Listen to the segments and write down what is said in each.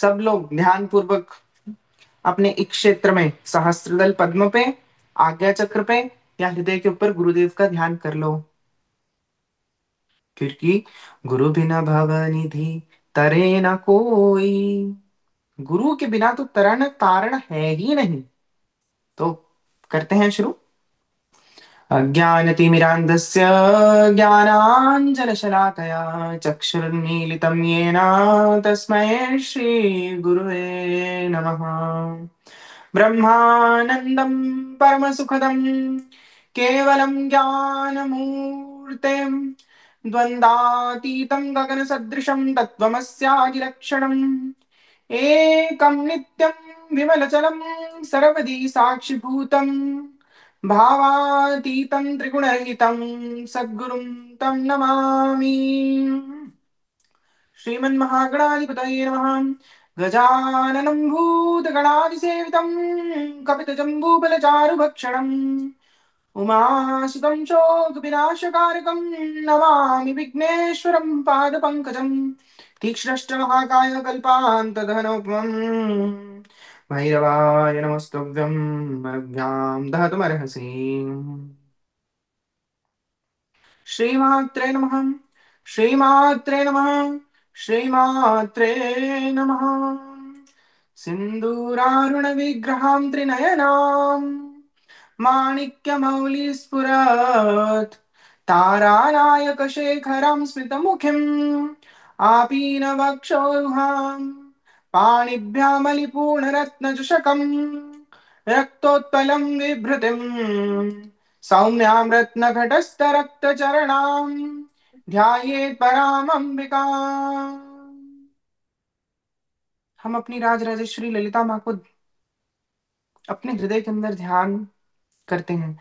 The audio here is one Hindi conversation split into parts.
सब लोग ध्यान पूर्वक अपने इस क्षेत्र में सहस्त्रदल पद्म पे, आज्ञा चक्र पे या हृदय के ऊपर गुरुदेव का ध्यान कर लो। क्योंकि गुरु बिना भव निधि तरे न कोई। गुरु के बिना तो तरण तारण है ही नहीं। तो करते हैं शुरू। अज्ञानतिमिरान्धस्य ज्ञानाञ्जनशलाकया चक्षुर्मीलितं येन तस्मै श्रीगुरुवे नमः। ब्रह्मानन्दं परमसुखदं केवलं ज्ञानमूर्तिं द्वन्द्वातीतं गगनसदृशं तत्त्वमस्यादिलक्षणम् एकं नित्यं विमलचलं सर्वदी साक्षिभूतं भावातीतं त्रिगुणरहितं सद्गुरुं तं नमामि। श्रीमन्महागणाधिपतये नमः। गजाननं भूतगणादिसेवितं कपितजम्बूफलचारुभक्षणम् उमासुतं शोकविनाशकारकं नमामि विघ्नेश्वरं पादपङ्कजं। तीक्ष्णष्टमहाकाय कल्पान्तदहनोपमं भैरवाय नमस्तुभ्यं मरभ्यां दहतुमर्हसि। श्रीमात्रे नमः। श्रीमात्रे नमः। श्रीमात्रे नमः। सिन्दूरारुणविग्रहां त्रिनयनां माणिक्यमौलिस्फुरत् तारानायकशेखरां स्मितमुखीम् आपीनवक्षोरुहां पाणिभ्यामलिपूर्णरत्नचषकम् रक्तोत्पलं बिभ्रतिम् सौम्यां रत्नघटस्थरक्तचरणां ध्यायेत् परामम्बिकाम्। हम अपनी राज राजेश्वरी ललिता माँ को अपने हृदय के अंदर ध्यान करते हैं।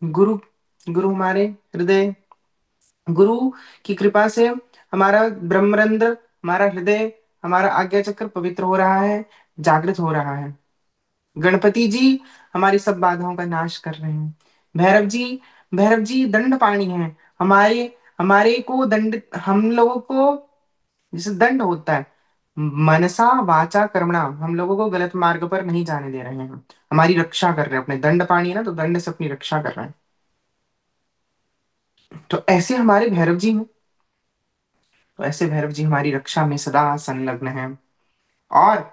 गुरु गुरु हमारे हृदय, गुरु की कृपा से हमारा ब्रह्मरंध्र, हमारा हृदय, हमारा आज्ञा चक्र पवित्र हो रहा है, जागृत हो रहा है। गणपति जी हमारी सब बाधाओं का नाश कर रहे हैं। भैरव जी दंड पाणी है। हमारे हमारे को दंड, हम लोगों को जैसे दंड होता है, मनसा वाचा कर्मणा, हम लोगों को गलत मार्ग पर नहीं जाने दे रहे हैं। हमारी रक्षा कर रहे हैं। अपने दंड पाणी है ना, तो दंड से अपनी रक्षा कर रहे हैं। तो ऐसे हमारे भैरव जी हैं। तो ऐसे भैरव जी हमारी रक्षा में सदा संलग्न हैं। और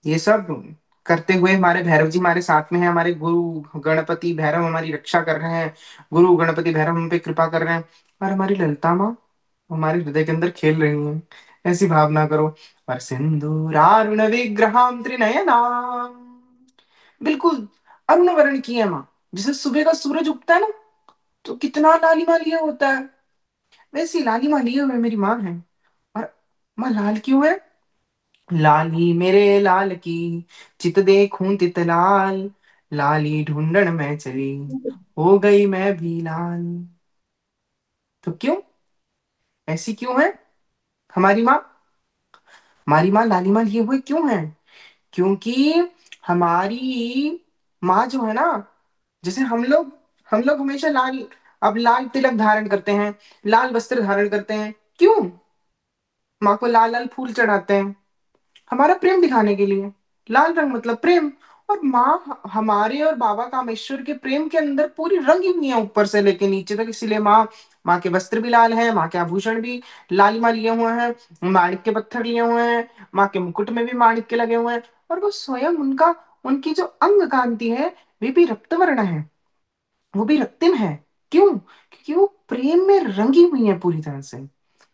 ये सब करते हुए हमारे भैरव जी हमारे साथ में है। हमारे गुरु गणपति भैरव हमारी रक्षा कर रहे हैं। गुरु गणपति भैरव हम पे कृपा कर रहे हैं। और हमारी ललिता माँ हमारे हृदय के अंदर खेल रही हैं। ऐसी भावना करो। और सिंदूरारुण विग्रहां त्रिनयनां, बिल्कुल अरुण वर्ण की है माँ। जैसे सुबह का सूरज उगता है ना, तो कितना लालिमा लिया होता है, वैसी लालिमा लिए हुए मेरी माँ है। और माँ लाल क्यों है? लाली मेरे लाल की चित देखूं तित लाल, लाली ढूंढन में चली हो गई मैं भी लाल। तो क्यों, ऐसी क्यों है हमारी माँ? हमारी माँ लालिमा लिए हुए क्यों है? क्योंकि हमारी माँ जो है ना, जैसे हम लोग हमेशा लाल, अब लाल तिलक धारण करते हैं, लाल वस्त्र धारण करते हैं। क्यों? माँ को लाल लाल फूल चढ़ाते हैं, हमारा प्रेम दिखाने के लिए। लाल रंग मतलब प्रेम। और माँ हमारे और बाबा कामेश्वर के प्रेम के अंदर पूरी रंगी हुई है, ऊपर से लेके नीचे तक। इसीलिए माँ, माँ के वस्त्र भी लाल हैं, माँ के आभूषण भी लालिमा लिए हुए हैं, माणिक के पत्थर लिए हुए हैं, माँ के मुकुट में भी माणिक के लगे हुए हैं। और वो स्वयं उनका, उनकी जो अंग कांति है वे भी रक्तवर्ण है, वो भी रक्तिम है। क्यों? क्योंकि वो प्रेम में रंगी हुई है पूरी तरह से।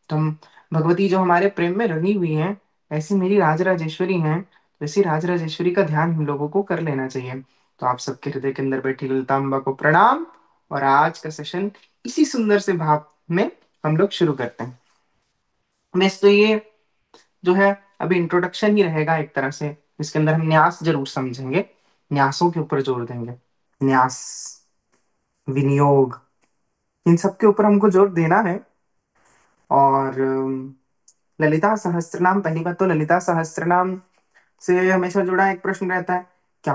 तो हम, भगवती जो हमारे प्रेम में रंगी हुई हैं, ऐसी मेरी राज राजेश्वरी हैं। तो ऐसी राज राजेश्वरी का ध्यान हम लोगों को कर लेना चाहिए। तो आप सबके हृदय के अंदर बैठी ललिता अम्बा को प्रणाम। और आज का सेशन इसी सुंदर से भाव में हम लोग शुरू करते हैं। वैसे तो ये जो है अभी इंट्रोडक्शन ही रहेगा एक तरह से। इसके अंदर हम न्यास जरूर समझेंगे, न्यासों के ऊपर जोर देंगे। न्यास, विनियोग, इन सब के ऊपर हमको जोर देना है। और ललिता सहस्त्रनाम, पहली बात तो ललिता सहस्त्रनाम से हमेशा जुड़ा एक प्रश्न रहता है, क्या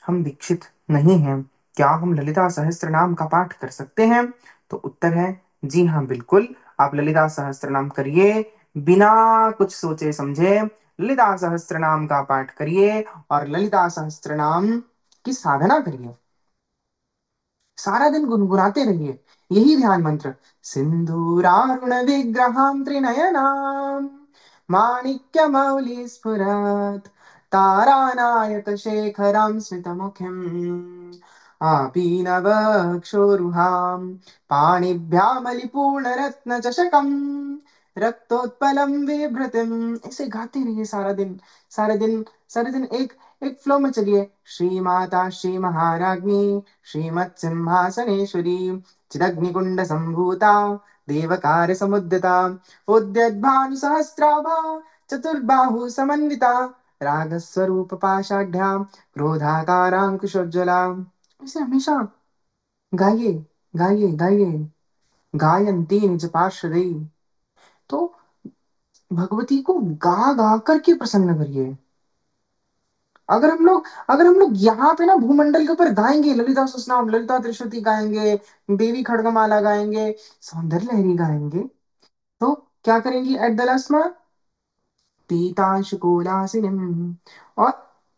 हम दीक्षित नहीं हैं? क्या हम ललिता सहस्त्रनाम का पाठ कर सकते हैं? तो उत्तर है जी हाँ, बिल्कुल। आप ललिता सहस्त्रनाम करिए, बिना कुछ सोचे समझे ललिता सहस्त्र नाम का पाठ करिए और ललिता सहस्त्र नाम की साधना करिए। सारा दिन गुनगुनाते रहिए यही ध्यान मंत्र। सिंदूरारुण विग्रहां त्रिनयनां माणिक्यमौलि स्फुरत् तारानायक शेखरां स्मितमुखीम् आपीनवक्षोरुहां पाणिभ्यामलिपूर्णरत्नचषकम् रक्तोत्पलम बिभ्रतिम। ऐसे गाते रहिए सारा दिन, सारे दिन, सारे दिन एक एक फ्लो में चलिए। श्री माता श्री महाराज्ञी श्रीमत्सिंहासनेश्वरी चिदग्निकुंड संभूता देवकार समुद्यता उद्यद्भानु सहस्राभा चतुर्बाहु समन्विता रागस्वरूप पाशाढ्या क्रोधाकारांकुशोज्ज्वला। इसे हमेशा गाइए, गाइए, गाइए। गायन्ती निज पार्षदे। तो भगवती को गा गा करके प्रसन्न करिए। अगर हम लोग यहाँ पे ना भूमंडल के ऊपर गाएंगे, ललिता सहस्रनाम, ललिता त्रिशती गाएंगे, देवी खड़गमाला गाएंगे, सौंदर्य लहरी गाएंगे, तो क्या करेंगी एट द लास्ट में? पीतांशुकोलासिनीम। और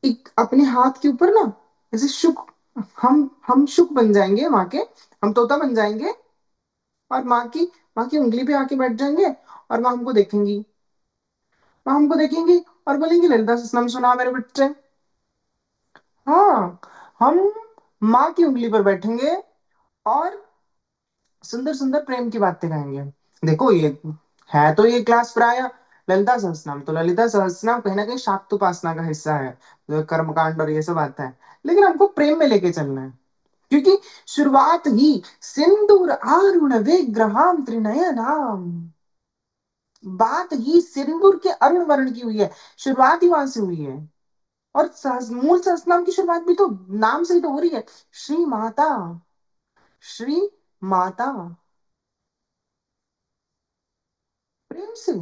एक अपने हाथ के ऊपर ना जैसे शुक, हम शुक बन जाएंगे माँ के, हम तोता बन जाएंगे और माँ की उंगली पे आके बैठ जाएंगे और माँ हमको देखेंगी। माँ हमको देखेंगी और बोलेंगी ललिता सहस्रनाम सुना मेरे बच्चे। हाँ, हम माँ की उंगली पर बैठेंगे और सुंदर सुंदर प्रेम की बातें गाएंगे। देखो ये है तो ये क्लास प्राय ललिता सहस्त्रनाम, तो ललिता सहस्त्रनाम कहीं ना कहीं शाक्तोपासना का हिस्सा है, जो कर्मकांड और ये सब आता है, लेकिन हमको प्रेम में लेके चलना है। क्योंकि शुरुआत ही सिंदूर आरुण विग्रहाम त्रिनयनाम, बात ही सिंदूर के अरुण वर्ण की हुई है। शुरुआत ही वहां से हुई है। और मूल सहस्त्रनाम की शुरुआत भी तो नाम से ही तो हो रही है। श्री माता, श्री माता। प्रेम से,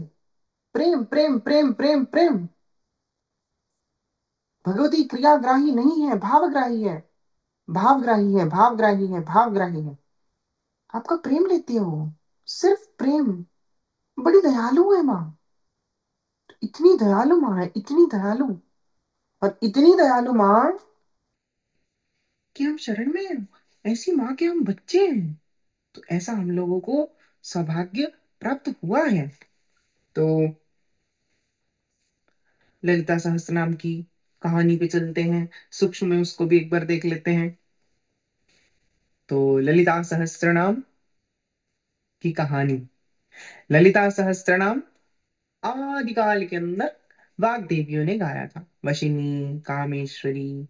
प्रेम प्रेम प्रेम प्रेम प्रेम। भगवती क्रियाग्राही नहीं है, भावग्राही है, भावग्राही है, भावग्राही है, भावग्राही है। आपका प्रेम लेती है वो, सिर्फ प्रेम। बड़ी दयालु है माँ, इतनी दयालु माँ है, इतनी दयालु। और इतनी दयालु माँ कि हम शरण में हैं। ऐसी माँ के हम बच्चे हैं। तो ऐसा हम लोगों को सौभाग्य प्राप्त हुआ है। तो ललिता सहस्त्रनाम की कहानी पे चलते हैं, सूक्ष्म में उसको भी एक बार देख लेते हैं। तो ललिता सहस्त्रनाम की कहानी। ललिता सहस्त्रनाम आदिकाल के अंदर वाग देवियों ने गाया था। वशिनी, कामेश्वरी,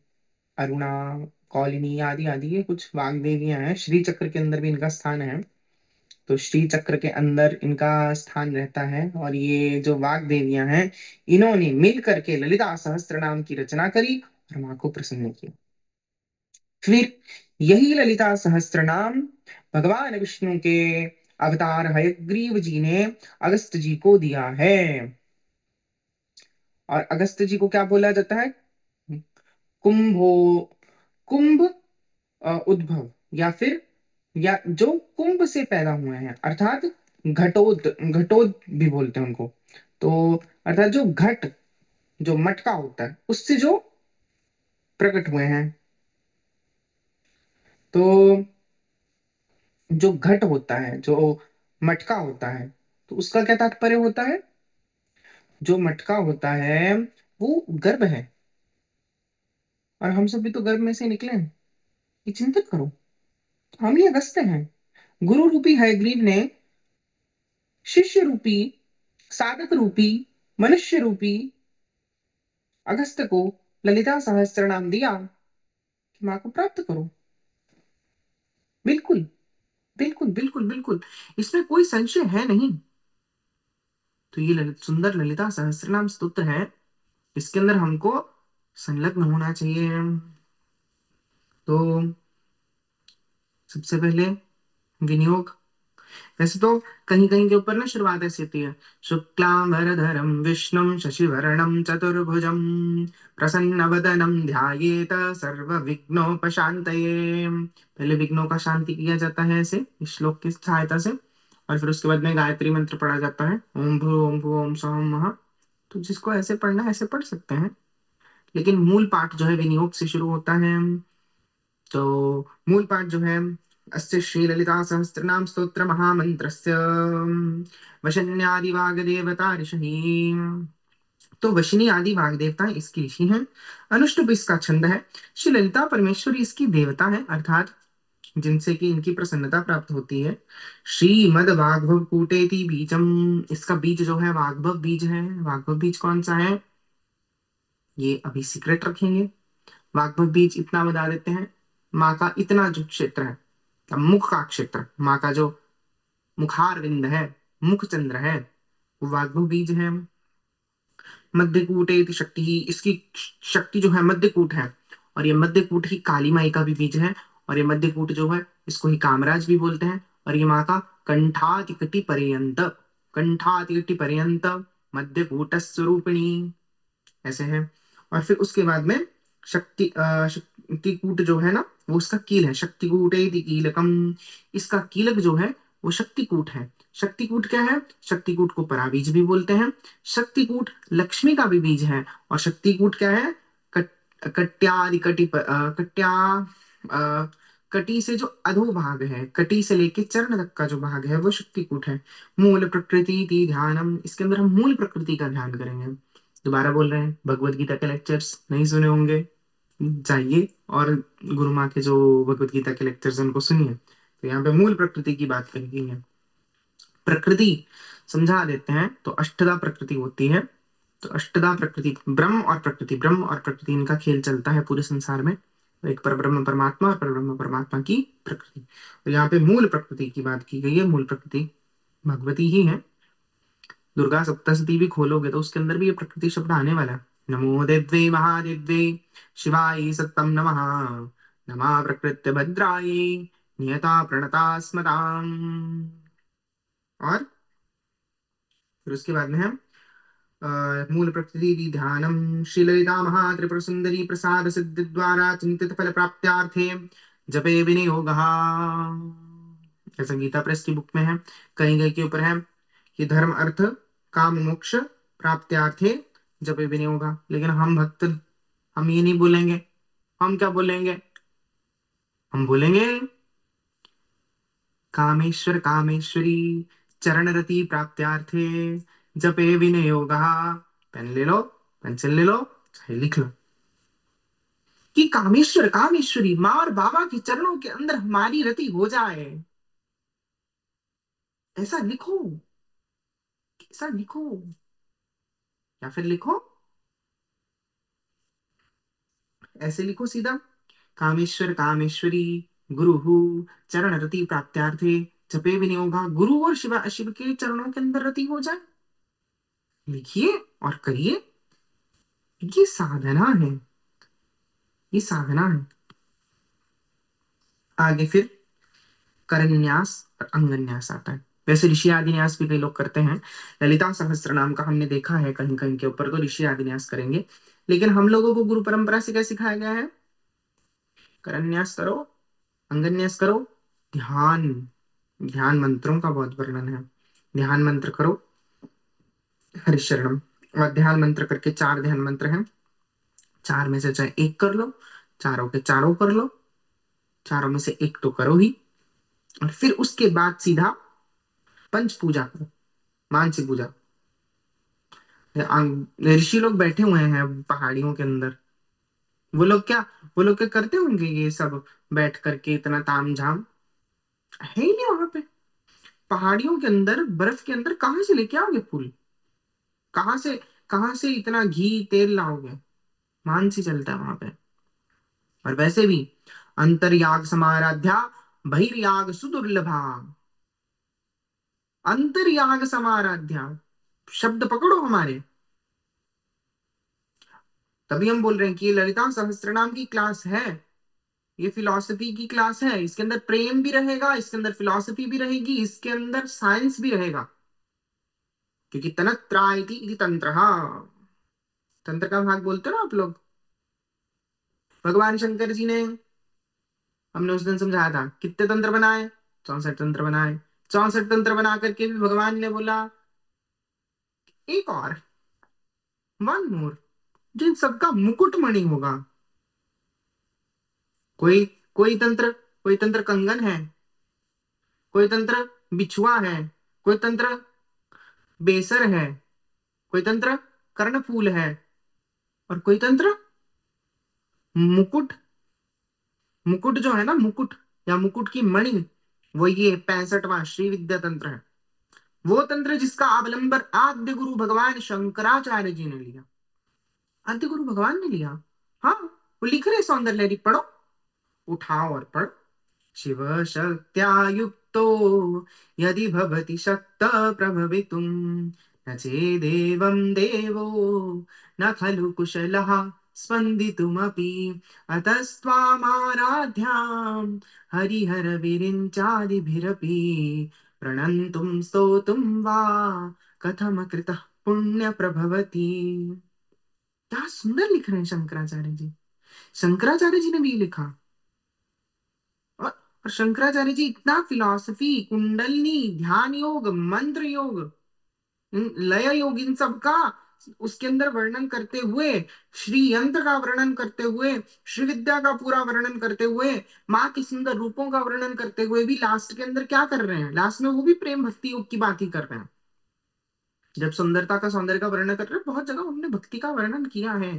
अरुणा, कौलिनी आदि आदि ये कुछ वाग देवियां हैं। श्री चक्र के अंदर भी इनका स्थान है। तो श्री चक्र के अंदर इनका स्थान रहता है और ये जो वाग देवियां हैं, इन्होंने मिल करके ललिता सहस्त्र नाम की रचना करी और मां को प्रसन्न किया। फिर यही ललिता सहस्त्र नाम भगवान विष्णु के अवतार हयग्रीव जी ने अगस्त जी को दिया है। और अगस्त जी को क्या बोला जाता है? कुंभो, कुंभ उद्भव, या फिर या जो कुंभ से पैदा हुए हैं, अर्थात घटोद, घटोद भी बोलते हैं उनको। तो अर्थात जो घट, जो मटका होता है उससे जो प्रकट हुए हैं। तो जो घट होता है, जो मटका होता है, तो उसका क्या तात्पर्य होता है? जो मटका होता है वो गर्भ है, और हम सब भी तो गर्भ में से निकले हैं। ये चिंतित करो, तो हम ही अगस्त्य हैं। गुरु रूपी हयग्रीव ने शिष्य रूपी, साधक रूपी, मनुष्य रूपी अगस्त्य को ललिता सहस्त्र नाम दिया कि मां को प्राप्त करो। बिल्कुल, बिल्कुल, बिल्कुल, बिल्कुल, इसमें कोई संशय है नहीं। तो ये सुंदर ललिता सहस्त्र नाम स्तोत्र है, इसके अंदर हमको संलग्न होना चाहिए। तो सबसे पहले विनियोग। वैसे तो कहीं कहीं के ऊपर ना शुरुआत ऐसी होती है, शुक्लां वरधरं विष्णुं शशिवर्णं चतुर्भुजं प्रसन्नवदनं ध्यायेत सर्वविघ्नोपशान्तये। पहले विघ्नों का शांति किया जाता है ऐसे इस श्लोक की सहायता से। और फिर उसके बाद में गायत्री मंत्र पढ़ा जाता है, ओम भू ओम सौम महा। तो जिसको ऐसे पढ़ना है ऐसे पढ़ सकते हैं, लेकिन मूल पाठ जो है विनियोग से शुरू होता है। तो मूल पाठ जो है, अस्य श्री ललिता सहस्त्रनाम स्तोत्र महामंत्रस्य वशन्यादि वाग्देवता ऋषि। तो वशिनी आदि वाग देवता इसकी ऋषि हैं। अनुष्टुप इसका छंद है। श्री ललिता परमेश्वरी इसकी देवता है, अर्थात जिनसे कि इनकी प्रसन्नता प्राप्त होती है। श्रीमद वाग्भव कूटेति बीजम, इसका बीज जो है वाग्भव बीज है। वाग्भव बीज कौन सा है, ये अभी सीक्रेट रखेंगे। वाग्भव बीज इतना बता देते हैं, माँ का इतना जो क्षेत्र है, मुख का क्षेत्र, माँ का जो मुखार विंद है, मुख चंद्र है, वो वाग्भव बीज है। मध्यकूट इति शक्ति ही, इसकी शक्ति जो है मध्यकूट है। और ये मध्यकूट ही काली माई का भी बीज है। और ये मध्यकूट जो है इसको ही कामराज भी बोलते हैं। और ये माँ का कंठातिकटि पर्यंत, कंठातिकटि पर्यंत मध्यकूट स्वरूपिणी, ऐसे है। और फिर उसके बाद में शक्तिकूट जो है ना, वो उसका कील है। शक्तिकूट कीलकम, इसका कीलक जो है वो शक्तिकूट है। शक्तिकूट क्या है, शक्तिकूट को पराबीज भी बोलते हैं। शक्तिकूट लक्ष्मी का भी बीज है। और शक्तिकूट क्या है, कट्यादि कटि कट्या अ, कटी से जो अधोभाग है, कटी से लेके चरण तक का जो भाग है वो शक्तिकूट है। मूल प्रकृति ध्यानम, इसके अंदर हम मूल प्रकृति का ध्यान करेंगे। दोबारा बोल रहे हैं, भगवत गीता के लेक्चर्स नहीं सुने होंगे, जाइए और गुरु माँ के जो भगवत गीता के लेक्चर्स हैं उनको सुनिए। तो यहाँ पे मूल प्रकृति की बात कही गई है। प्रकृति समझा देते हैं, तो अष्टदा प्रकृति होती है। तो अष्टदा प्रकृति, ब्रह्म और प्रकृति, ब्रह्म और प्रकृति इनका खेल चलता है पूरे संसार में। तो एक पर ब्रह्म परमात्मा और पर ब्रह्म परमात्मा की प्रकृति। तो यहाँ पे मूल प्रकृति की बात की गई है। मूल प्रकृति भगवती ही है। दुर्गा सप्तशती भी खोलोगे तो उसके अंदर भी ये प्रकृति शब्द आने वाला है। नमो देव्यै महादेव्यै शिवाय सत्तम नमः, नमः प्रकृत्य भद्रायै नियता प्रणता स्मताम्। और फिर उसके बाद में है मूल प्रकृति ध्यानम श्रीललिता महात्रिपुर सुंदरी प्रसाद सिद्धि द्वारा चिंतित फल प्राप्त्यार्थे जपे विनियोग। ऐसा गीता प्रेस की बुक में है। कहीं कहीं के ऊपर है कि धर्म अर्थ काम मोक्ष प्राप्त्यार्थे जपे विनियोग। लेकिन हम भक्त, हम ये नहीं बोलेंगे। हम क्या बोलेंगे, हम बोलेंगे कामेश्वर कामेश्वरी चरण रति प्राप्त्यार्थे जपे विनियोग। पेन ले लो, पेंसिल ले लो, चाहे लिख लो कि कामेश्वर कामेश्वरी माँ और बाबा के चरणों के अंदर हमारी रति हो जाए। ऐसा लिखो, ऐसा लिखो, या फिर लिखो, ऐसे लिखो सीधा, कामेश्वर कामेश्वरी गुरु चरण रति प्राप्त्यार्थे जपे विनियोगा। गुरु और शिवा शिव के चरणों के अंदर रति हो जाए, लिखिए और करिए। ये साधना है, ये साधना है। आगे फिर करन्यास और अंगन्यास आता है। वैसे ऋषि आदिन्यास भी कई लोग करते हैं। ललिता सहस्त्र नाम का हमने देखा है कहीं कहीं के ऊपर, तो ऋषि आदिन्यास करेंगे। लेकिन हम लोगों को गुरु परंपरा से क्या सिखाया गया है, करन्यास करो, अंगन्यास करो, ध्यान, ध्यान मंत्रों का बहुत वर्णन है। ध्यान मंत्र करो, हरिशरणम। और ध्यान मंत्र करके चार ध्यान मंत्र हैं, चार में से चाहे एक कर लो, चारों के चारों कर लो, चारों में से एक तो करो ही। और फिर उसके बाद सीधा पंच पूजा करो, मानसिक पूजा। ऋषि लोग बैठे हुए हैं पहाड़ियों के अंदर, वो लोग क्या, वो लोग क्या करते होंगे ये सब, बैठ करके इतना ताम झाम है ही नहीं वहां पे। पहाड़ियों के अंदर बर्फ के अंदर कहाँ से लेके आओगे फूल, कहाँ से, कहाँ से इतना घी तेल लाओगे, मानसी चलता है वहां पे। और वैसे भी अंतर्याग समाराध्या बहिर्याग सुदुर्लभा, अंतर्याग समाराध्या शब्द पकड़ो हमारे। तभी हम बोल रहे हैं कि ये ललिता सहस्त्रनाम की क्लास है, ये फिलॉसफी की क्लास है। इसके अंदर प्रेम भी रहेगा, इसके अंदर फिलॉसफी भी रहेगी, इसके अंदर साइंस भी रहेगा। क्योंकि तनत्रा इति तंत्र, तंत्र का भाग बोलते हो ना आप लोग। भगवान शंकर जी ने, हमने उस दिन समझाया था कितने तंत्र बनाए, 64 तंत्र बनाए। 64 तंत्र बना करके भी भगवान ने बोला एक और, वन मोर, जिन सबका मुकुटमणि होगा। कोई कोई तंत्र कंगन है, कोई तंत्र बिछुआ है, कोई तंत्र बेसर है, कोई तंत्र कर्णफूल है, और कोई तंत्र मुकुट। मुकुट जो है ना, मुकुट या मुकुट की मणि, वो ये 65वां श्री विद्या तंत्र है। वो तंत्र जिसका अवलंबन आद्य गुरु भगवान शंकराचार्य जी ने लिया। आद्य गुरु भगवान ने लिया। हाँ, वो लिख रहे सौंदर्य लहरी, पढ़ो, उठाओ और पढ़ो। शिव शक्त्या युक्तो यदि भवति शक्त प्रभवितुं, न चेदेवं देवो न खलु कुशलः स्पन्दितुमपि। अतस्त्वामाराध्यां हरिहर विरिञ्चादिभिरपि, प्रणन्तुं स्तोतुं वा कथमकृतः पुण्य प्रभवति। क्या सुंदर लिख रहे हैं शंकराचार्य जी। शंकराचार्य जी ने भी लिखा। और शंकराचार्य जी इतना फिलॉसफी, कुंडलिनी, ध्यान योग, मंत्र योग, लय योग, इन सब का उसके अंदर वर्णन करते हुए, श्री यंत्र का वर्णन करते हुए, श्री विद्या का पूरा वर्णन करते हुए, माँ के सुंदर रूपों का वर्णन करते हुए भी लास्ट के अंदर क्या कर रहे हैं, लास्ट में वो भी प्रेम भक्ति योग की बात ही कर रहे हैं। जब सुंदरता का, सौंदर्य का वर्णन कर रहे हैं, बहुत जगह उन्होंने भक्ति का वर्णन किया है।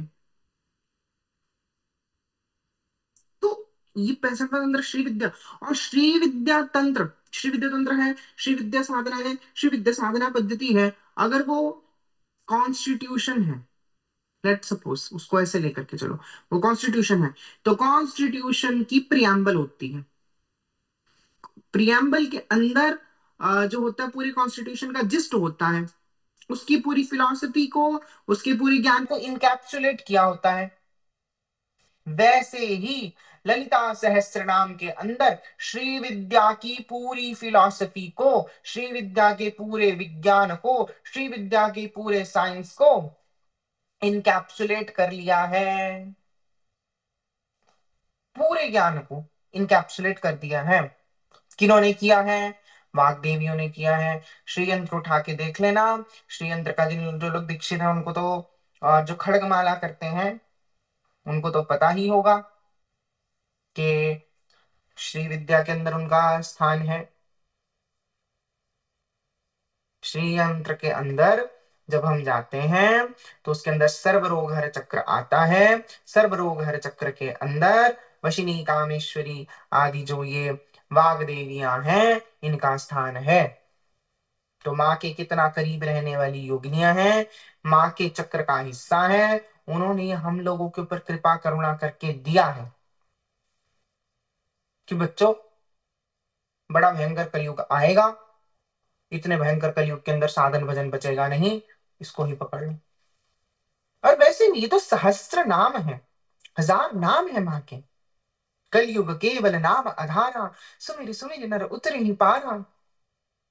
तो ये 65वां तंत्र श्री विद्या। और श्री विद्या तंत्र, श्री विद्या तंत्र है, श्री विद्या साधना है, श्री विद्या साधना पद्धति है। अगर वो कॉन्स्टिट्यूशन है, लेट सपोज उसको ऐसे लेकर के चलो, वो कॉन्स्टिट्यूशन है, तो कॉन्स्टिट्यूशन की प्रियम्बल होती है। प्रियम्बल के अंदर जो होता है, पूरी कॉन्स्टिट्यूशन का जिस्ट होता है, उसकी पूरी फिलॉसफी को, उसके पूरे ज्ञान को इनकैप्सुलेट किया होता है। वैसे ही ललिता सहस्त्र नाम के अंदर श्री विद्या की पूरी फिलॉसफी को, श्री विद्या के पूरे विज्ञान को, श्री विद्या के पूरे साइंस को इनकैप्सुलेट कर लिया है। पूरे ज्ञान को इनकैप्सुलेट कर दिया है। किन्होंने किया है? वाग्देवियों ने किया है। श्री यंत्र उठा के देख लेना। श्री यंत्र का जिन जो लोग दीक्षित हैं उनको तो, जो खड़गमाला करते हैं उनको तो पता ही होगा कि श्री विद्या के अंदर उनका स्थान है। श्री यंत्र के अंदर जब हम जाते हैं तो उसके अंदर सर्वरोग हर चक्र आता है। सर्वरोग हर चक्र के अंदर वशिनी, कामेश्वरी आदि जो ये वाग देवियां हैं, इनका स्थान है। तो माँ के कितना करीब रहने वाली योगिनियां हैं, माँ के चक्र का हिस्सा है। उन्होंने हम लोगों के ऊपर कृपा करुणा करके दिया है कि बच्चों, बड़ा भयंकर कलयुग आएगा, इतने भयंकर कलयुग के अंदर साधन भजन बचेगा नहीं, इसको ही पकड़ लो। और वैसे भी ये तो सहस्त्र नाम है, हजार नाम है माँ के। कलयुग केवल नाम आधारा, सुमिर सुमिर नर उतरे ही पारा।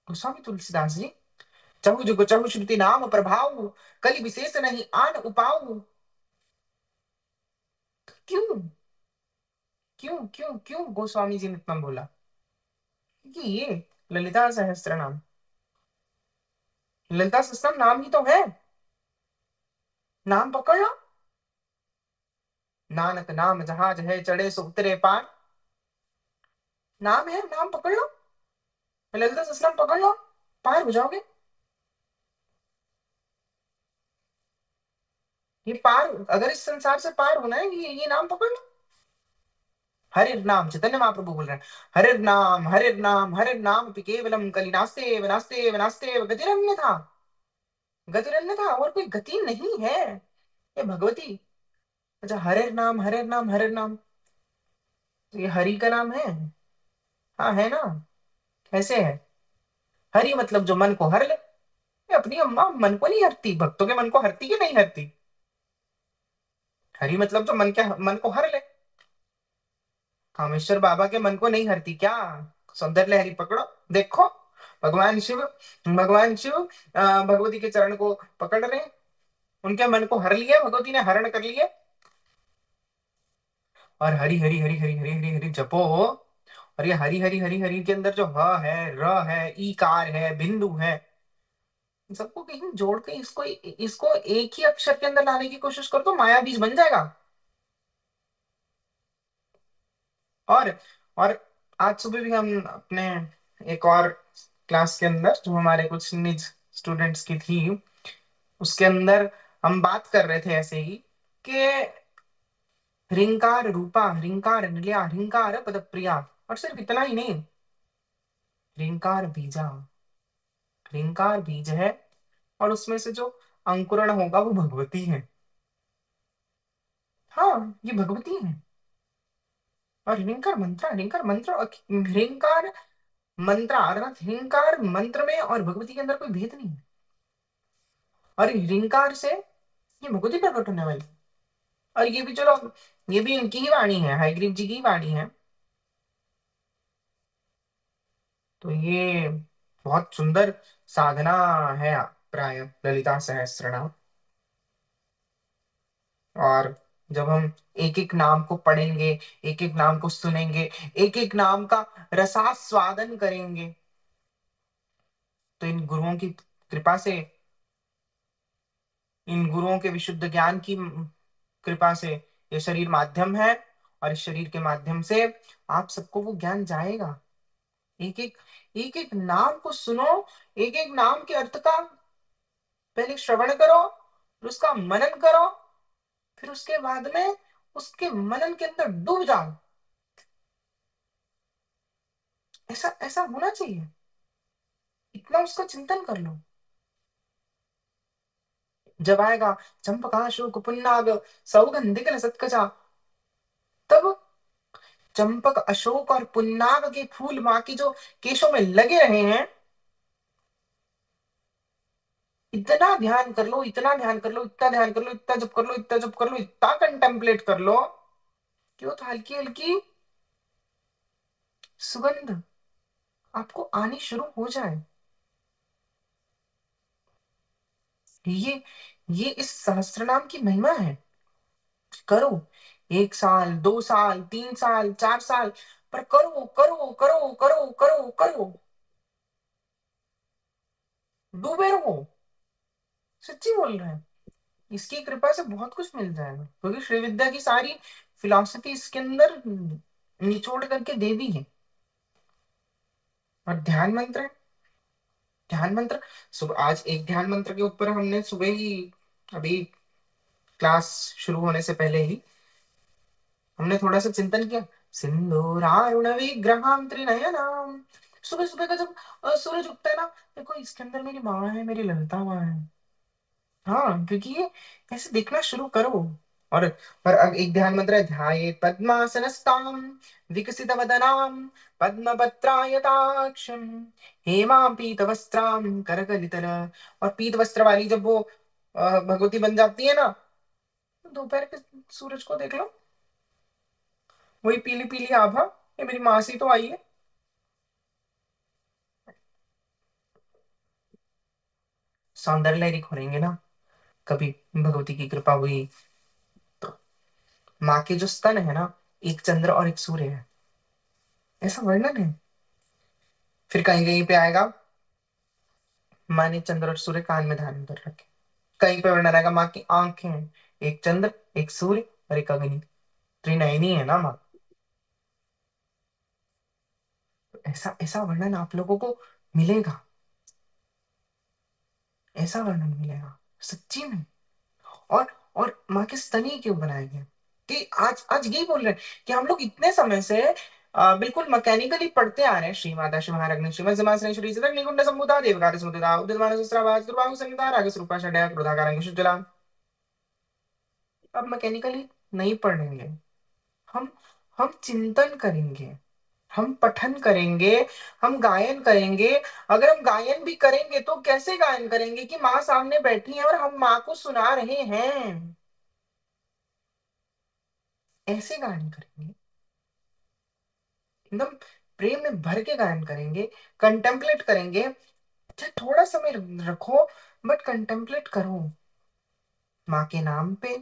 गोस्वामी तुलसीदास जी। चहु जुग चहु श्रुति नाम प्रभाव, कलि विशेष नहीं आन उपाऊ। क्यों क्यों क्यों क्यों गोस्वामी जी ने इतना बोला? कि ये ललिता सहस्त्र नाम, ललिता सहस्त्र नाम ही तो है। नाम पकड़ लो। नानक नाम जहाज है, चढ़े सो उतरे पार। नाम है, नाम पकड़ लो, ललिता सहस्त्र नाम पकड़ लो, पार हो जाओगे। ये पार, अगर इस संसार से पार होना है, ये नाम पकड़ लो। हरे नाम, चैतन्य महाप्रभु बोल रहे हैं, हरे नाम हरे नाम केवलम कली नास्ते नास्ते नास्ते गतिरन्य था। गतिरन्य था, और कोई गति नहीं है ये भगवती। अच्छा, हरे नाम हरे नाम हरे नाम, तो ये हरि का नाम है? हाँ है ना। कैसे है? हरि मतलब जो मन को हर ले। ये अपनी अम्मा मन को नहीं हरती, भक्तों के मन को हरती कि नहीं हरती? हरि मतलब जो मन को हर ले। कामेश्वर बाबा के मन को नहीं हरती क्या? सौंदर्य लहरी पकड़ो, देखो, भगवान शिव, भगवान शिव भगवती के चरण को पकड़ रहे हैं, उनके मन को हर लिया, भगवती ने हरण कर लिया। और हरि हरि हरि हरि हरि हरि हरि जपो, और ये हरी हरी हरी हरी के अंदर जो ह है, र है, ईकार है, बिंदु है, इन सबको कहीं जोड़ के इसको इसको एक ही अक्षर के अंदर लाने की कोशिश करो तो माया बीज बन जाएगा। और और आज सुबह भी हम अपने एक और क्लास के अंदर जो हमारे कुछ निज स्टूडेंट्स की थी, उसके अंदर हम बात कर रहे थे ऐसे ही कि ह्रिंकार रूपा, ह्रिंकार निलया, ह्रिंकार पदप्रिया। और सिर्फ इतना ही नहीं, ह्रिंकार बीजा, ह्रिंकार बीज है, और उसमें से जो अंकुरण होगा वो भगवती है। हाँ, ये भगवती है। और ह्रिंकार मंत्र, ह्रिंकार मंत्र, ह्रिंकार मंत्र अर्थात ह्रिंकार मंत्र में और भगवती के अंदर कोई भेद नहीं है। और ह्रिंकार से ये भगवती प्रकट होने वाली है। और ये भी चलो, ये भी इनकी ही वाणी है, हयग्रीव जी की ही वाणी है। तो ये बहुत सुंदर साधना है प्राय ललिता सहस्त्रनाम। और जब हम एक एक नाम को पढ़ेंगे, एक एक नाम को सुनेंगे, एक एक नाम का रसास्वादन करेंगे, तो इन गुरुओं की कृपा से, इन गुरुओं के विशुद्ध ज्ञान की कृपा से ये शरीर माध्यम है, और इस शरीर के माध्यम से आप सबको वो ज्ञान जाएगा। एक एक, एक एक नाम को सुनो, एक एक नाम के अर्थ का पहले श्रवण करो, फिर उसका मनन करो, फिर उसके बाद में उसके मनन के अंदर डूब जाओ। ऐसा ऐसा होना चाहिए, इतना उसका चिंतन कर लो। जब आएगा चंपका अशोक पुन्नाग सौगंधिक लसत्कचा, तब चंपक अशोक और पुन्नाग के फूल माँ की जो केशों में लगे रहे हैं, इतना ध्यान कर लो, इतना ध्यान कर लो, इतना ध्यान कर लो, इतना जप कर लो, इतना जप कर लो, इतना कंटेम्पलेट कर लो कि वो तो हल्की हल्की सुगंध आपको आनी शुरू हो जाए। ये ये इस सहस्त्रनाम की महिमा है। करो, 1 साल, 2 साल, 3 साल, 4 साल, पर करो करो करो करो करो करो, डूबे रहो। सच्ची बोल रहे हैं, इसकी कृपा से बहुत कुछ मिल जाएगा, क्योंकि श्री विद्या की सारी फिलॉसफी इसके अंदर निचोड़ करके दे दी है। और ध्यान मंत्र है, ध्यान मंत्र। सुबह आज एक ध्यान मंत्र के ऊपर हमने सुबह ही, अभी क्लास शुरू होने से पहले ही हमने थोड़ा सा चिंतन किया। सिंदूरारुण विग्रहां त्रिनयनाम। सुबह सुबह का जब सूरज उगता है ना, देखो इसके अंदर मेरी माँ है, मेरी ललिता माँ है। हाँ, क्योंकि ये ऐसे देखना शुरू करो। और अब एक ध्यान मंत्र है, ध्यायेत् पद्मासनस्ताम विकसित वदनाम पद्मपत्रायताक्षम हेमां पीत वस्त्राम करकलितर। और पीत वस्त्र वाली जब वो भगवती बन जाती है ना, तो दोपहर के सूरज को देख लो, वही पीली पीली आभा, ये मेरी माँ सी तो आई है। सौंदर्य लहरी खोलेंगे ना कभी, भगवती की कृपा हुई तो। माँ के जो स्तन है ना, एक चंद्र और एक सूर्य है, ऐसा वर्णन है। फिर कहीं कहीं पे आएगा, माँ ने चंद्र और सूर्य कान में धारण कर रखे। कहीं पे वर्णन आएगा माँ की आंखें हैं, एक चंद्र, एक सूर्य और एक अग्नि, त्रिनयनी है ना माँ। तो ऐसा ऐसा वर्णन आप लोगों को मिलेगा, ऐसा वर्णन मिलेगा सच्ची में। और माँ के स्तन ही क्यों बनाए गए, कि आज आज यही बोल रहे हैं कि हम लोग इतने समय से बिल्कुल मैकेनिकली पढ़ते आ रहे हैं, श्रीमाता शिवहारग्नि श्रीमद समासने श्री जगत निकुंड समुदा देवकार समुदा उदितमान सहस्राबाद दुर्बाहु संहिता रागस्वरूपा षड्या क्रोधाकार अंकुशज्वला। अब मैकेनिकली नहीं पढ़ेंगे, हम हम चिंतन करेंगे, हम पठन करेंगे, हम गायन करेंगे। अगर हम गायन भी करेंगे तो कैसे गायन करेंगे कि माँ सामने बैठी है और हम माँ को सुना रहे हैं, ऐसे गायन करेंगे, एकदम प्रेम में भर के गायन करेंगे, कंटेम्पलेट करेंगे। चाहे थोड़ा समय रखो, बट कंटेम्पलेट करो माँ के नाम पे,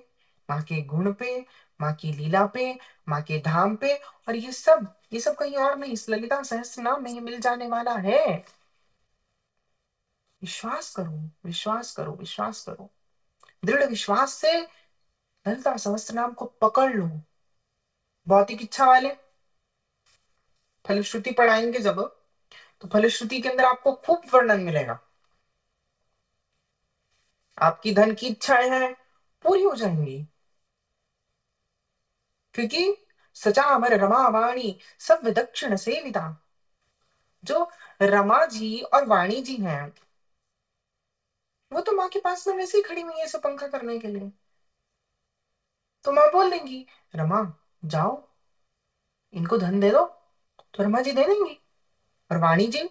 माँ के गुण पे, माँ की लीला पे, माँ के धाम पे। और ये सब कहीं और नहीं, इस ललिता सहस्त्र नाम में ही मिल जाने वाला है। विश्वास करो, विश्वास करो, विश्वास करो। दृढ़ विश्वास से ललिता सहस्त्र नाम को पकड़ लो। भौतिक इच्छा वाले फलश्रुति पढ़ाएंगे जब, तो फलश्रुति के अंदर आपको खूब वर्णन मिलेगा। आपकी धन की इच्छाएं हैं, पूरी हो जाएंगी। क्योंकि सचा अमर रमा वाणी सब दक्षिण सेविता। जो रमा जी और वाणी जी हैं, वो तो माँ के पास में वैसे ही खड़ी हुई है सब पंखा करने के लिए। तो माँ बोल देंगी, रमा जाओ, इनको धन दे दो, तो रमा जी दे देंगी। और वाणी जी,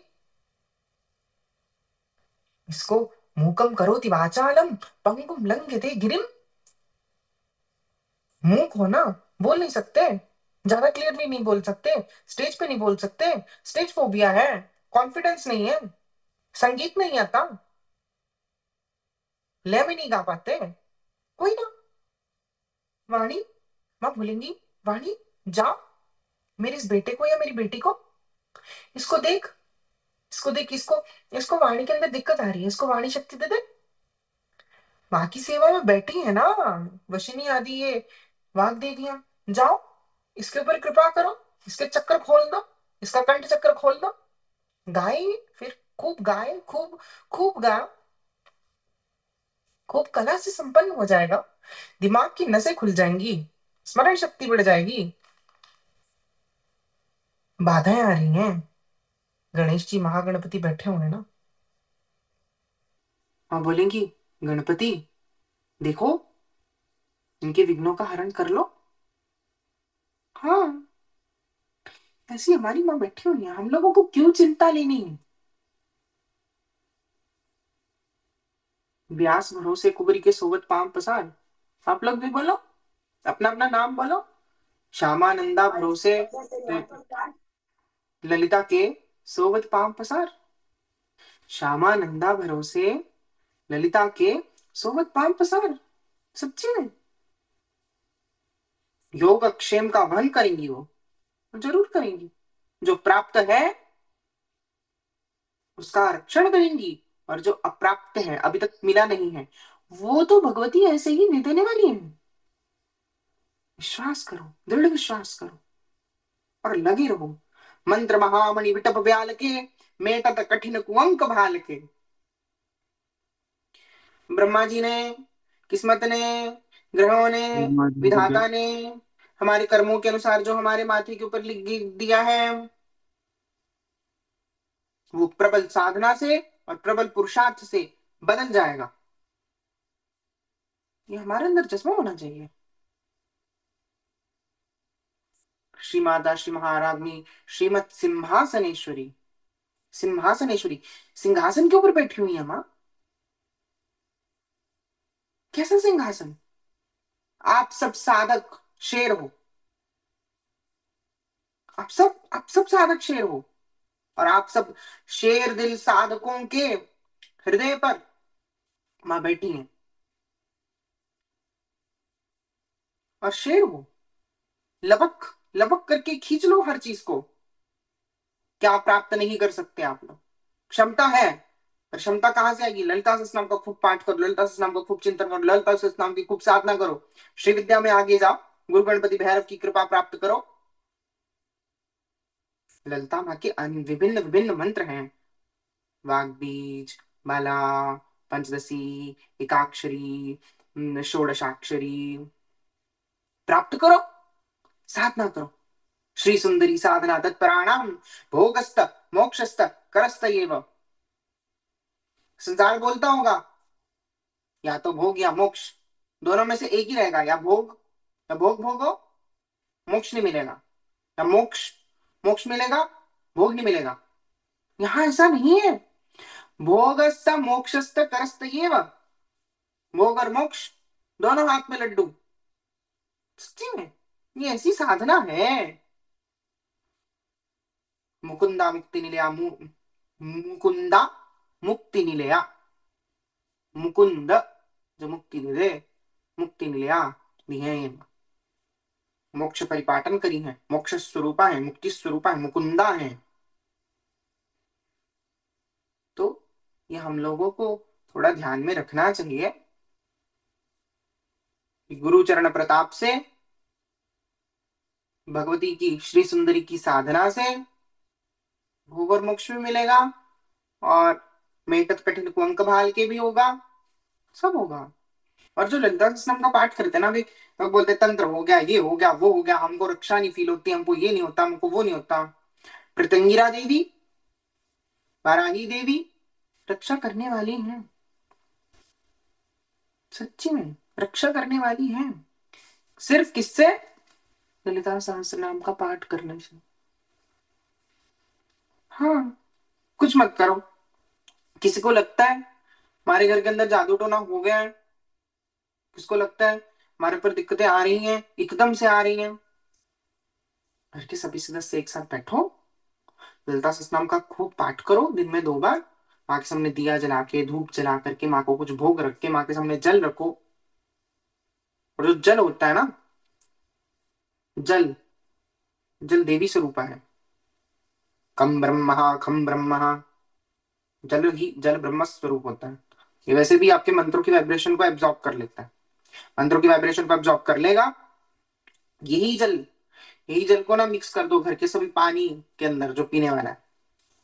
इसको मूकम करोति वाचालम पंगुम लंघयते गिरिम। मूक हो ना, बोल नहीं सकते, ज्यादा क्लियरली नहीं बोल सकते, स्टेज पे नहीं बोल सकते, स्टेज फोबिया है, कॉन्फिडेंस नहीं है, संगीत नहीं आता, लय भी नहीं गा पाते, कोई ना। वाणी, माँ बोलेंगी, वाणी जा, मेरे इस बेटे को या मेरी बेटी को, इसको देख, इसको देख, इसको, इसको वाणी के अंदर दिक्कत आ रही है, इसको वाणी शक्ति दे दे। माँ की सेवा में बैठी है ना वशिनी आदि ये वाग देवियां, जाओ, इसके ऊपर कृपा करो, इसके चक्कर खोल दो, इसका कंठ चक्र खोल दो। गाए, फिर खूब गाए, खूब खूब गा, खूब कला से संपन्न हो जाएगा। दिमाग की नसें खुल जाएंगी, स्मरण शक्ति बढ़ जाएगी। बाधाएं आ रही हैं, गणेश जी महागणपति बैठे हुए हैं ना। हाँ बोलेंगी, गणपति देखो, इनके विघ्नों का हरण कर लो। हाँ, ऐसी हमारी माँ बैठी हुई है, हम लोगों को क्यों चिंता लेनी है। व्यास भरोसे कुबरी के सोवत पांव पसार। आप लोग भी बोलो, अपना अपना नाम बोलो। श्यामानंदा भरोसे ललिता के सोवत पांव पसार। श्यामानंदा भरोसे ललिता के सोवत पांव पसार। सच्ची में योग क्षेम का वहन करेंगी वो, जरूर करेंगी। जो प्राप्त है उसका रक्षण करेंगी, और जो अप्राप्त है, अभी तक मिला नहीं है, वो तो भगवती ऐसे ही दे देने वाली है। विश्वास करो, दृढ़ विश्वास करो, और लगे रहो। मंत्र महामणि विटप ब्याल के, मेटत कठिन कुअंक भाल के। ब्रह्मा जी ने, किस्मत ने, ग्रहों ने, विधाता ने हमारे कर्मों के अनुसार जो हमारे माथे के ऊपर लिख दिया है, वो प्रबल साधना से और प्रबल पुरुषार्थ से बदल जाएगा। ये हमारे अंदर जज्बा होना चाहिए। श्री माता श्री महाराज्ञी श्रीमत सिंहासनेश्वरी, सिंहासनेश्वरी सिंहासन के ऊपर बैठी हुई है माँ। कैसा सिंहासन। आप सब साधक शेर हो, आप सब साधक शेर हो, और आप सब शेर दिल साधकों के हृदय पर माँ बैठी हैं। और शेर हो, लपक लपक करके खींच लो हर चीज को। क्या प्राप्त नहीं कर सकते आप लोग, क्षमता है, पर क्षमता कहां से आएगी। ललिता सहस्त्रनाम का खूब पाठ करो, ललिता सहस्त्रनाम का खूब चिंतन करो, ललिता सहस्त्रनाम की खूब साधना करो, श्री विद्या में आगे जाओ, गुरु गणपति भैरव की कृपा प्राप्त करो। ललिता माँ के अन्य विभिन्न विभिन्न मंत्र हैं, वाग्बीज, माला, पंचदशी, एकाक्षरी, षोडशाक्षरी। प्राप्त करो, साधना करो। श्री सुंदरी साधना तत्पराणाम भोगस्त मोक्षस्त करस्त एव। संसार बोलता होगा या तो भोग या मोक्ष, दोनों में से एक ही रहेगा, या भोग, या भोग भोगो, मोक्ष नहीं मिलेगा, या मोक्ष मोक्ष मिलेगा, भोग नहीं मिलेगा। यहाँ ऐसा नहीं है। भोगस्त मोक्षस्त करस्त एव, भोग और मोक्ष दोनों हाथ में लड्डू। सच्ची में ये ऐसी साधना है। मुकुंदा मुक्ति निलया मुकुंदा मुक्ति निलया, मुकुंद जो मुक्ति दे दे, मुक्ति निलया भी है ये। मोक्ष परिपाटन करी है, मोक्ष स्वरूपा है, मुक्ति स्वरूपा है, मुकुंदा है। तो ये हम लोगों को थोड़ा ध्यान में रखना चाहिए कि गुरु चरण प्रताप से, भगवती की श्री सुंदरी की साधना से भोग और मोक्ष भी मिलेगा, और मेटत कठिन कुंक भाल के भी होगा, सब होगा। और जो ललिता सहस्त्रनाम का पाठ करते हैं ना भी, तो बोलते हैं, तंत्र हो गया, ये हो गया, वो हो गया, हमको रक्षा नहीं फील होती, हमको ये नहीं होता, हमको वो नहीं होता। प्रत्यंगिरा देवी, वाराही देवी रक्षा करने वाली हैं, सच्ची में रक्षा करने वाली हैं। सिर्फ किससे? ललिता सहस्त्रनाम का पाठ करने से। हाँ, कुछ मत करो। किसी को लगता है हमारे घर के अंदर जादू टोना हो गया है, किसको लगता है हमारे ऊपर दिक्कतें आ रही हैं, एकदम से आ रही हैं, घर के सभी सदस्य एक साथ बैठो, ललिता सहस्त्रनाम का खूब पाठ करो, दिन में 2 बार। माँ के सामने दिया जला के, धूप जला करके, माँ को कुछ भोग रख के, माँ के सामने जल रखो। और जो जल होता है ना, जल, जल देवी स्वरूपा है। कम ब्रह्म खम ब्रह्म, जल ही जल ब्रह्म स्वरूप होता है। ये वैसे भी आपके मंत्रों की वाइब्रेशन को एब्जॉर्ब कर लेता है, मंत्रों की वाइब्रेशन को एब्जॉर्ब कर लेगा। यही जल, यही जल को ना मिक्स कर दो घर के सभी पानी के अंदर जो पीने वाला है,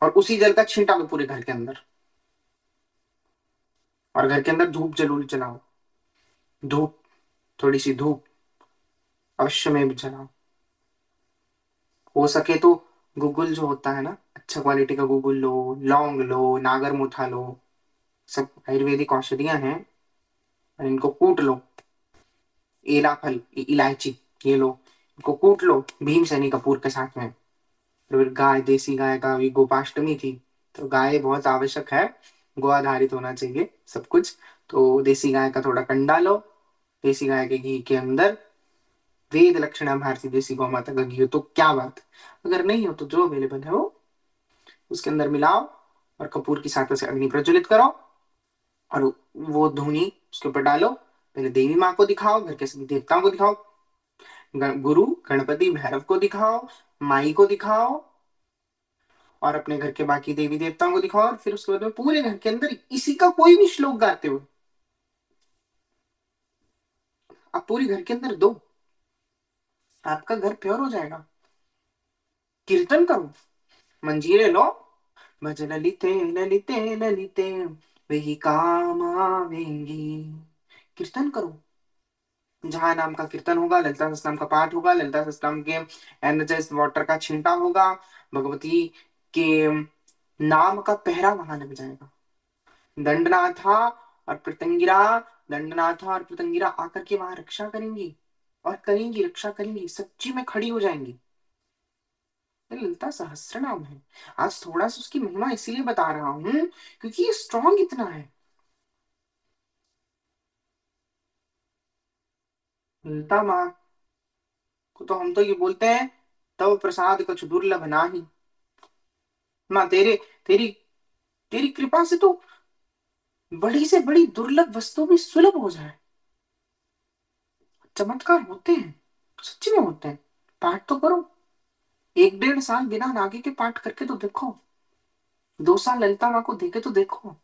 और उसी जल का छींटा दो पूरे घर के अंदर, और घर के अंदर धूप जरूर जलाओ। धूप, थोड़ी सी धूप अवश्य में भी जलाओ। हो सके तो गूगल जो होता है ना, अच्छा क्वालिटी का गूगल लो, लौंग लो, नागर मोथा लो, सब आयुर्वेदिक औषधियां हैं, और इनको कूट लो। एला फल, इलायची, ये लो, इनको कूट लो भीम सैनी कपूर के साथ में। फिर गाय, देसी गाय का, अभी गोपाष्टमी थी, तो गाय बहुत आवश्यक है, गो आधारित होना चाहिए सब कुछ। तो देसी गाय का थोड़ा कंडा लो, देसी गाय के घी के अंदर वेद लक्षणा भारतीय देसी गौ माता का घी हो तो क्या बात, अगर नहीं हो तो जो अवेलेबल है वो उसके अंदर मिलाओ, और कपूर की सहायता से अग्नि प्रज्वलित करो, और वो धूनी उसके ऊपर डालो। पहले देवी माँ को दिखाओ, घर के सभी देवताओं को दिखाओ, गुरु गणपति भैरव को दिखाओ, माई को दिखाओ, और अपने घर के बाकी देवी देवताओं को दिखाओ, और फिर उसके बाद में पूरे घर के अंदर इसी का कोई भी श्लोक गाते हुए आप पूरे घर के अंदर दो, आपका घर प्योर हो जाएगा। कीर्तन करो, मंजीरे लो, भज ललिते ललिते ललिते, वही काम आवेंगी। कीर्तन करो, जहां नाम का कीर्तन होगा, ललिता सहस्त्रनाम का पाठ होगा, ललिता सहस्त्रनाम के एनर्जाइज वाटर का छिंटा होगा, भगवती के नाम का पहरा वहां लग जाएगा। दंडनाथा और प्रतंगिरा, दंडनाथा और प्रतंगिरा आकर के वहां रक्षा करेंगी, और करेंगी, रक्षा करेंगी, सच्ची में खड़ी हो जाएंगी। ये ललिता सहस्त्र नाम है। आज थोड़ा सा उसकी महिमा इसीलिए बता रहा हूं क्योंकि ये स्ट्रॉन्ग इतना है। ललिता माँ को तो हम तो ये बोलते हैं, तव प्रसाद कछु दुर्लभ नाही। माँ तेरे, तेरी तेरी कृपा से तो बड़ी से बड़ी दुर्लभ वस्तु भी सुलभ हो जाए। चमत्कार होते हैं, सच्ची में होते हैं। पाठ तो करो, 1 1.5 साल बिना नागे के पाठ करके तो देखो, 2 साल ललिता माँ को देखे तो देखो।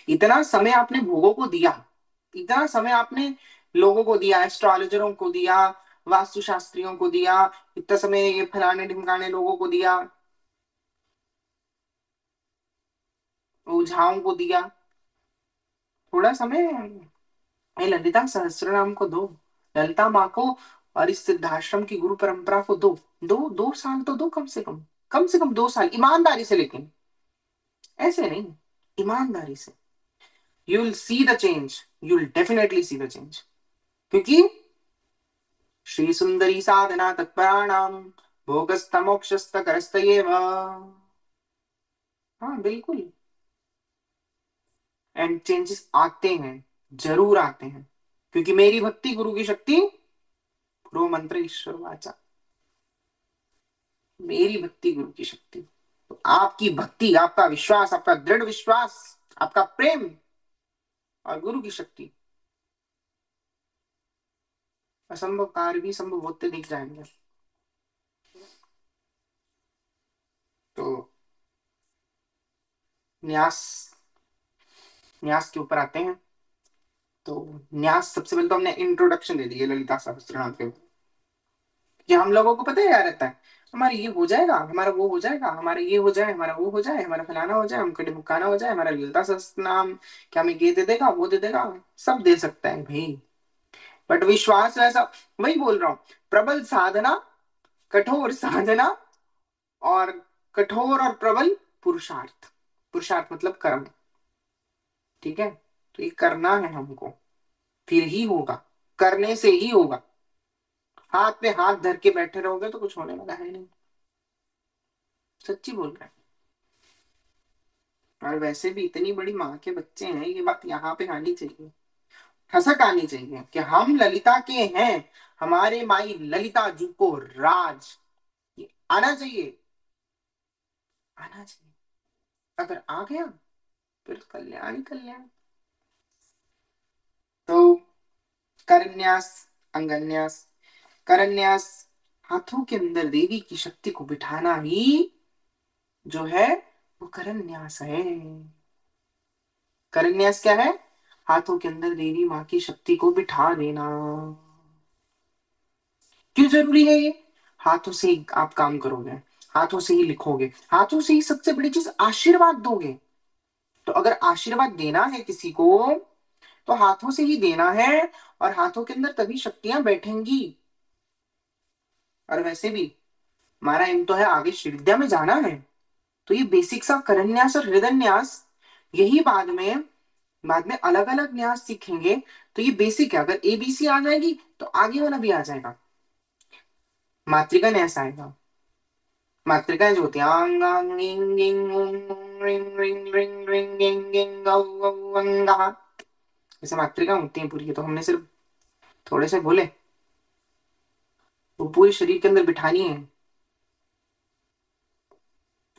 इतना समय आपने भोगों को दिया, इतना समय आपने लोगों को दिया, एस्ट्रोलॉजरों को दिया, वास्तु शास्त्रियों को दिया, इतना समय ये फलाने ढिमकाने लोगों को दिया, ओझाओं को दिया। थोड़ा समय ये ललिता सहस्त्रनाम को दो, ललिता माँ को, और इस सिद्धाश्रम की गुरु परंपरा को दो। 2 2 साल तो दो कम से कम, कम से कम 2 साल ईमानदारी से, लेकिन ऐसे नहीं, ईमानदारी से। You will see the change, you will definitely see the change. क्योंकि श्री सुंदरी साधना तत्पराणाम भोगस्त मोक्षस्त करस्तयेव। हाँ बिल्कुल, एंड चेंजेस आते हैं, जरूर आते हैं, क्योंकि मेरी भक्ति गुरु की शक्ति, गुरु मंत्र ईश्वर वाचा। मेरी भक्ति गुरु की शक्ति, तो आपकी भक्ति, आपका विश्वास, आपका दृढ़ विश्वास, आपका प्रेम और गुरु की शक्ति, असंभव कार्य भी संभव होते दिख जाएंगे। तो न्यास, न्यास के ऊपर आते हैं। तो न्यास, सबसे पहले तो हमने इंट्रोडक्शन दे दी है ललिता सहस्त्रनाम के। कि हम लोगों को पता है क्या रहता है, हमारा ये हो जाएगा, हमारा वो हो जाएगा, हमारा ये हो जाए, हमारा वो हो जाए, हमारा फलाना हो जाए, हमको ढिमकाना हो जाए, हमारा ललिता सहस्त्रनाम क्या हमें ये दे देगा, वो दे देगा। सब दे सकता है भाई, बट विश्वास वैसा, वही बोल रहा हूँ। प्रबल साधना, कठोर साधना, और कठोर और प्रबल पुरुषार्थ। पुरुषार्थ मतलब कर्म। ठीक है, तो ये करना है हमको, फिर ही होगा, करने से ही होगा। हाथ पे हाथ धर के बैठे रहोगे तो कुछ होने वाला है नहीं। सच्ची बोल रहा है। और वैसे भी इतनी बड़ी माँ के बच्चे हैं, ये बात यहाँ पे आनी चाहिए, ठसक आनी चाहिए कि हम ललिता के हैं, हमारे माई ललिता जी को राज, ये आना चाहिए, आना चाहिए। अगर आ गया फिर कल्याण ही कल्याण। तो करन्यास, अंगन्यास। करन्यास, हाथों के अंदर देवी की शक्ति को बिठाना ही जो है वो करन्यास है। करन्यास क्या है? हाथों के अंदर देवी माँ की शक्ति को बिठा देना। क्यों जरूरी है ये? हाथों से ही आप काम करोगे, हाथों से ही लिखोगे, हाथों से ही सबसे बड़ी चीज आशीर्वाद दोगे। तो अगर आशीर्वाद देना है किसी को तो हाथों से ही देना है, और हाथों के अंदर तभी शक्तियां बैठेंगी। और वैसे भी हमारा एम तो है आगे श्री विद्या में जाना है, तो ये बेसिक सा करन्यास और हृदन्यास, यही बाद में अलग अलग न्यास सीखेंगे। तो ये बेसिक है, अगर एबीसी आ जाएगी तो आगे वाला भी आ जाएगा। मातृका न्यास आएगा। मातृकाएं जो होती हैं आंग आंग इंग इंग उंग उंग रिंग रिंग रिंग रिंग इंग इंग औ औ अंगा, ऐसे मातृका होती हैं पूरी। तो हमने सिर्फ थोड़े से बोले, वो पूरे शरीर के अंदर बिठानी है।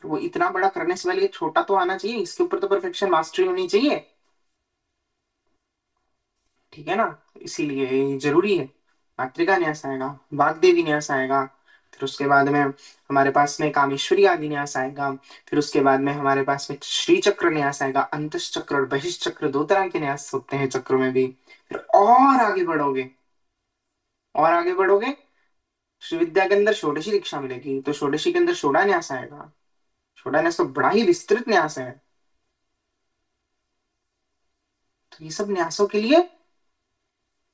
तो वो इतना बड़ा करने से पहले ये छोटा तो आना चाहिए, इसके ऊपर तो परफेक्शन मास्टरी होनी चाहिए। ठीक है ना, इसीलिए ये जरूरी है। मातृका न्यास आएगा, वाग्देवी न्यास आएगा, फिर उसके बाद में हमारे पास में कामेश्वरी आदि न्यास आएगा। फिर उसके बाद में हमारे पास में श्री चक्र न्यास आएगा। अंतश चक्र और बहिष्चक्र दो तरह के न्यास होते हैं चक्रों में भी। फिर और आगे बढ़ोगे, और आगे बढ़ोगे, श्री विद्या के अंदर षोडशी दीक्षा मिलेगी, तो षोडशी के अंदर षोडा न्यास आएगा। षोडा न्यास तो बड़ा ही विस्तृत न्यास है। तो ये सब न्यासों के लिए,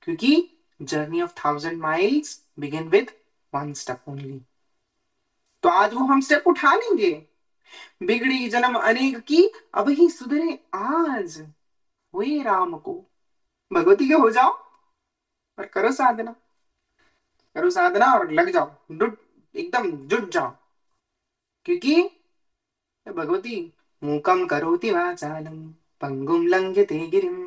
क्योंकि journey of 1000 miles begin with one step only. तो आज वो हम स्टेप उठा लेंगे। बिगड़ी जन्म अनेक की, अब ही सुधरे आज, हुए राम को। भगवती के हो जाओ और करो साधना, करो साधना और लग जाओ, डुट, एकदम जुट जाओ। क्योंकि भगवती मूकम करोति वाचालम पंगुम लंघयते गिरिम।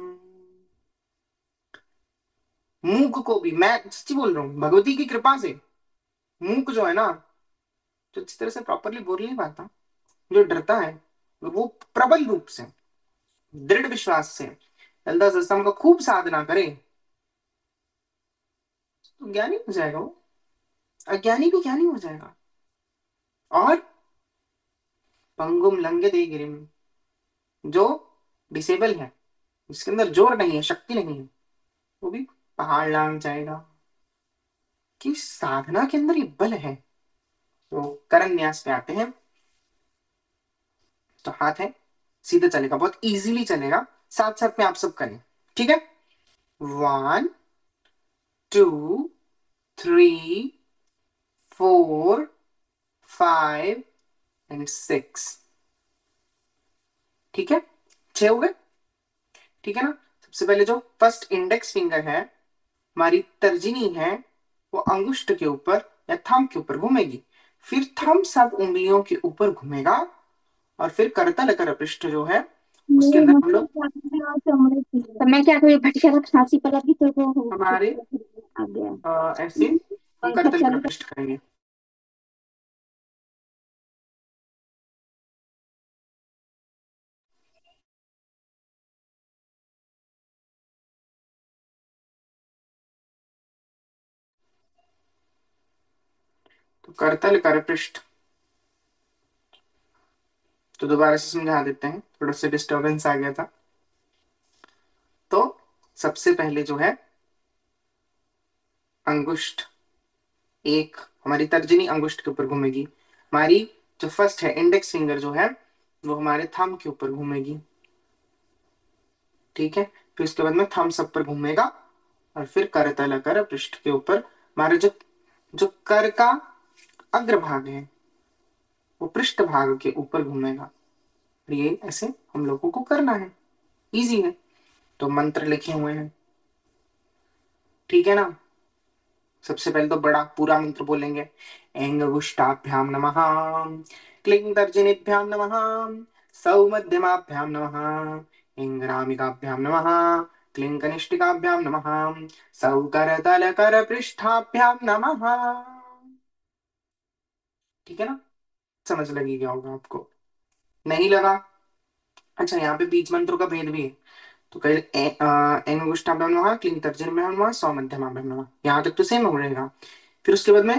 मूक को भी, मैं सच्ची बोल रहा हूँ, भगवती की कृपा से मूक जो है ना, जो इस तरह से प्रॉपरली बोल नहीं पाता, जो डरता है, वो प्रबल रूप से, दृढ़ विश्वास से ललिता सहस्त्रनाम का खूब साधना करे तो ज्ञानी हो जाएगा वो। अज्ञानी भी ज्ञानी हो जाएगा। और पंगुम लंघयते गिरिम, जो डिसेबल है, जिसके अंदर जोर नहीं है, शक्ति नहीं है, वो भी पहाड़ लांग जाएगा। कि साधना के अंदर ये बल है। तो करण न्यास पे आते हैं। तो हाथ है, सीधे चलेगा, बहुत इजीली चलेगा। साथ साथ में आप सब करें, ठीक है? 1 2 3 4 5 एंड 6। ठीक है, 6 हो गए। ठीक है ना? सबसे पहले जो फर्स्ट इंडेक्स फिंगर है, हमारी तर्जनी है, वो अंगुष्ठ के ऊपर या थंब के ऊपर घूमेगी। फिर थंब सब उंगलियों के ऊपर घूमेगा, और फिर करतल कर पृष्ठ जो है उसके मेरे अंदर हम मतलब लोग क्या है, चमड़े की तो मैं क्या करूँ, भटका खांसी पड़ा भी तो वो हो हमारे आ गया। ऐसे हम पंखा करतल कर चालू पृष्ठ करेंगे। तो करतल कर पृष्ठ। तो दोबारा से समझा देते हैं, थोड़ा सा डिस्टरबेंस आ गया था। तो सबसे पहले जो है अंगुष्ठ, एक हमारी तर्जनी अंगुष्ठ के ऊपर घूमेगी। हमारी जो फर्स्ट है इंडेक्स फिंगर जो है वो हमारे थंब के ऊपर घूमेगी। ठीक है, फिर उसके बाद में थंब सब पर घूमेगा, और फिर करतल कर पृष्ठ के ऊपर हमारे जो जो कर का अग्रभाग है वो पृष्ठ भाग के ऊपर घूमेगा। और ये ऐसे हम लोगों को करना है, इजी है। तो मंत्र लिखे हुए हैं, ठीक है ना। सबसे पहले तो बड़ा पूरा मंत्र बोलेंगे। एंगुष्ठाभ्याम नमः, क्लीं तर्जनीभ्याम नमः, सौमध्यमाभ्याम नमः, इंगरामिकाभ्याम नमः, क्लीं कनिष्ठिकाभ्याम नमः, सौकरतलकर पृष्ठाभ्याम नमः। ठीक है ना, समझ लगी गया होगा आपको। नहीं लगा? अच्छा, यहाँ पे बीज मंत्रों का भेद भी है। तो कल एंगुष्ठाभ्याम नमः, क्लीं तर्जनीभ्याम नमः, सौमध्यमाभ्याम नमः, यहाँ तक तो सेम हो रहेगा। फिर उसके बाद में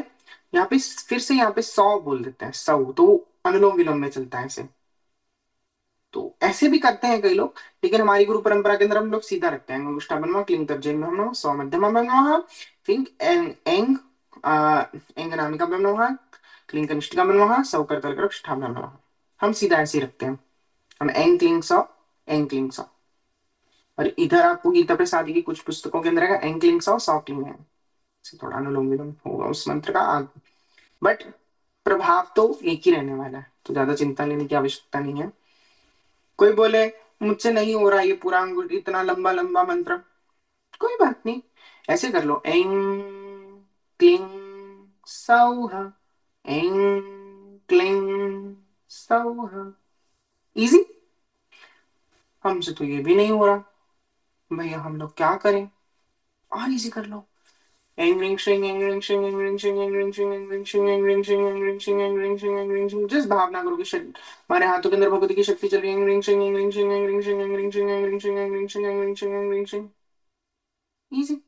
यहाँ पे फिर से यहाँ पे 100 बोल देते हैं, 100, तो वो अनुलोम विलोम में चलता है ऐसे। तो ऐसे भी करते हैं कई लोग, लेकिन हमारी गुरु परंपरा के अंदर हम लोग सीधा रखते हैं। अंगुष्ठाभ्याम क्लीं तर्जनी में हम सौ मध्यमा नमः, फिर एंग एंग नामिका नमः, क्लीं कनिष्ठिका नमः, सौ कर नमः। हम सीधा ऐसे ही रखते हैं, हम एंग क्लीं सौ, एंग क्लीं सौ। और इधर आपको गीता प्रसाद की कुछ पुस्तकों के अंदर है एंग क्लीं सौ क्लीं है, थोड़ा अनुलोम विलोम होगा उस मंत्र का। बट प्रभाव तो एक ही रहने वाला है, तो ज्यादा चिंता लेने की आवश्यकता नहीं है। कोई बोले मुझसे नहीं हो रहा ये पूरा अंगुल इतना लंबा लंबा मंत्र, कोई बात नहीं, ऐसे कर लो। ऐं क्लीं सौः, ऐं क्लीं सौः, इजी। हमसे तो ये भी नहीं हो रहा, भैया हम लोग क्या करें, और इजी कर लो। Eng ring shing eng ring shing eng ring shing eng ring shing eng ring shing eng ring shing eng ring shing eng ring shing eng ring shing, जिस भावना करो कि हमारे हाथों के अंदर भगवती की शक्ति चल रही है। एंग रिंग शिंग एंग रिंग शिंग एंग रिंग शिंग एंग रिंग शिंग एंग रिंग शिंग एंग रिंग शिंग एंग रिंग शिंग एंग रिंग शिंग, इजी।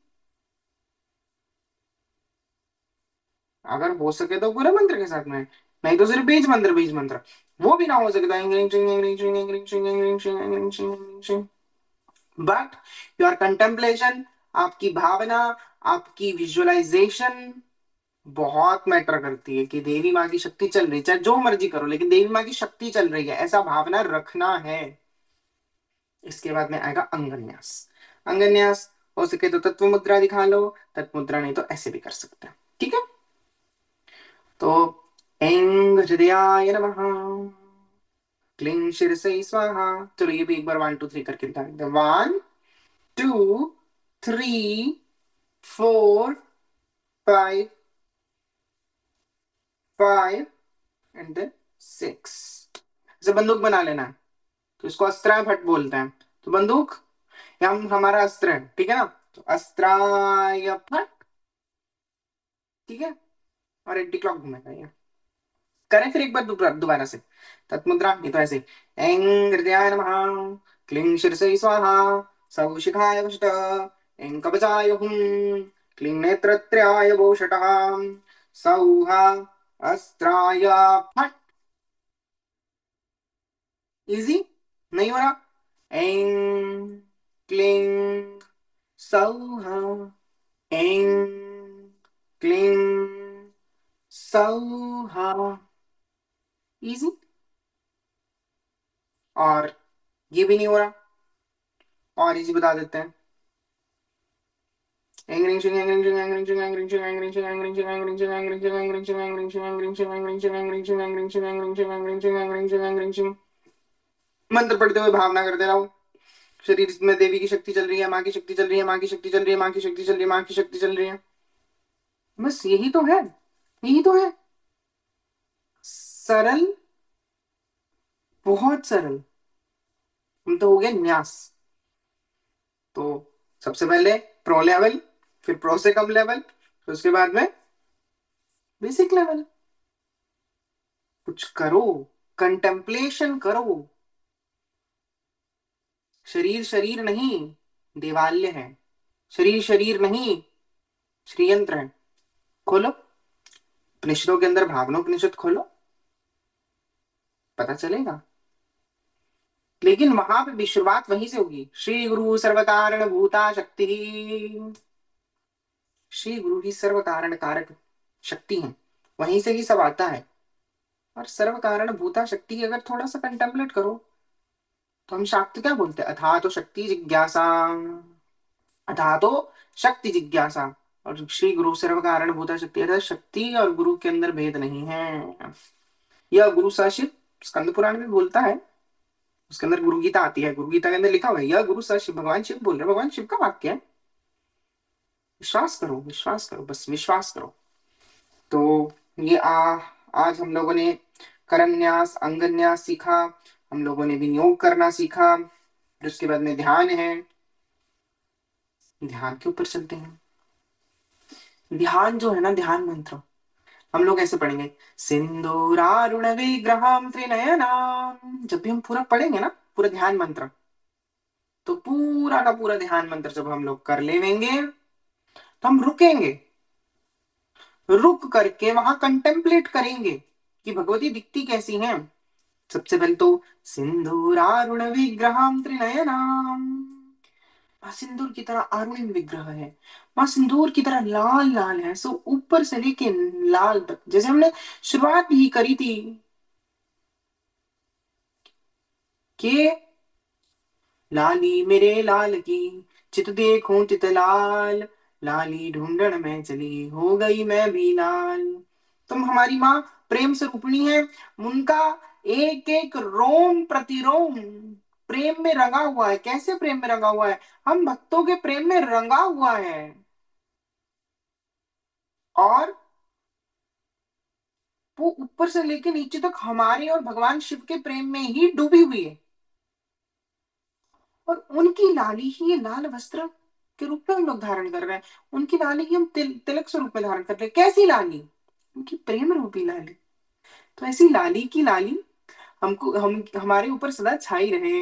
अगर हो सके तो पूरे मंत्र के साथ में, नहीं तो सिर्फ बीज मंत्र, बीज मंत्र। वो भी ना हो सके तो एंग रिंग शिंग एंग रिंग शिंग एंग रिंग शिंग एंग रिंग शिंग एंग रिंग शिंग एंग रिंग शिंग। बट योर कंटेम्पलेशन, आपकी भावना, आपकी विजुअलाइजेशन बहुत मैटर करती है कि देवी माँ की शक्ति चल रही है। चाहे जो मर्जी करो, लेकिन देवी माँ की शक्ति चल रही है ऐसा भावना रखना है। इसके बाद में आएगा अंगन्यास। अंगन्यास हो सके तो तत्व मुद्रा दिखा लो, तत्व मुद्रा नहीं तो ऐसे भी कर सकते हैं, ठीक है। तो ऐं हृदयाय नमः, क्लीं शिरसे स्वाहा। चलो ये भी एक बार 1 2 3 करके दिखा देते हैं। 1 2 3 4 5 5 एंड देन 6। जैसे बंदूक बना लेना है तो इसको अस्त्र भट्ट बोलते हैं। तो बंदूक या हम हमारा अस्त्र है, ठीक है ना। तो अस्त्राय फट, ठीक है। और एंटी क्लॉक घूमेगा ये। करें फिर एक बार दोबारा से तत्मुद्रा, ये तो ऐसे। ऐं हृदयाय नमः, क्लीं शिरसे स्वाहा, सौ शिखाय वषट, ऐं कवचाय हुं, क्लीं नेत्रत्रयाय वोषटः, सौः अस्त्राय फट। इजी नहीं हो रहा? ऐं क्लीं सौः, ऐं क्लीं सौः, इजी। और ये भी नहीं हो रहा, और इजी बता देते हैं। मंत्र पढ़ते हुए भावना करते रहो, शरीर में देवी की शक्ति चल रही है, माँ की शक्ति चल रही है, माँ की शक्ति चल रही है, माँ की शक्ति चल रही है, माँ की शक्ति चल रही है। बस यही तो है, यही तो है। सरल, बहुत सरल। हम तो हो गया न्यास। तो सबसे पहले प्रो लेवल, फिर प्रो से कम लेवल, फिर उसके बाद में बेसिक लेवल। कुछ करो, कंटेम्पलेशन करो। शरीर शरीर नहीं, देवालय है। शरीर शरीर नहीं, श्रीयंत्र है। खोलो, उपनिषदों के अंदर भावनोपनिषद खोलो, पता चलेगा। लेकिन वहां पे भी शुरुआत वहीं से होगी, श्री गुरु सर्व कारण भूता शक्ति। श्री गुरु ही सर्व कारण कारक शक्ति है, वहीं से ही सब आता है। और सर्व कारण भूता शक्ति की अगर थोड़ा सा कंटेम्पलेट करो, तो हम शाक्त क्या बोलते हैं, अथा तो शक्ति जिज्ञासा, अथा तो शक्ति जिज्ञासा। और श्री गुरु सर्व कारण भूता शक्ति, अर्थात शक्ति और गुरु के अंदर भेद नहीं है। यह गुरु साशिव स्कंद पुराण में बोलता है, उसके अंदर गुरु गीता आती है, गुरु गीता के अंदर लिखा हुआ है यह गुरु साशिव, भगवान शिव बोल रहे हैं, भगवान शिव का वाक्य है। विश्वास करो, विश्वास करो, बस विश्वास करो। तो ये आज हम लोगों ने करन्यास अंगन्यास सीखा, हम लोगों ने विनियोग करना सीखा, फिर उसके बाद में ध्यान है। ध्यान के ऊपर चलते हैं। ध्यान जो है ना, ध्यान मंत्र हम लोग ऐसे पढ़ेंगे, सिंदूरारुण विग्रहम त्रिनयनाम। जब भी हम पूरा पढ़ेंगे ना, पूरा ध्यान मंत्र, तो पूरा का पूरा ध्यान मंत्र जब हम लोग कर लेंगे, तो हम रुकेंगे, रुक करके वहां कंटेम्पलेट करेंगे कि भगवती दिखती कैसी हैं। सबसे पहले तो सिंदूरारुण विग्रहम त्रिनयनाम, माँ सिंदूर की तरह अरुणिम विग्रह है, माँ सिंदूर की तरह लाल लाल है, सो ऊपर से लेके लाल तक, जैसे हमने शुरुआत भी करी थी कि लाली मेरे लाल की, चित देखूं चित लाल, लाली ढूंढण में चली हो गई मैं भी लाल। तुम हमारी माँ प्रेम से रूपणी है, उनका एक एक रोम प्रतिरोम प्रेम में रंगा हुआ है। कैसे प्रेम में रंगा हुआ है, हम भक्तों के प्रेम में रंगा हुआ है। और वो ऊपर से लेके नीचे तक हमारे और भगवान शिव के प्रेम में ही डूबी हुई है। और उनकी लाली ही ये लाल वस्त्र के रूप में हम लोग धारण कर रहे हैं, उनकी लाली ही हम तिलक स्वरूप में धारण कर रहे हैं। कैसी लाली, उनकी प्रेम रूपी लाली। तो ऐसी लाली की लाली हमको हम हमारे ऊपर सदा छाई रहे।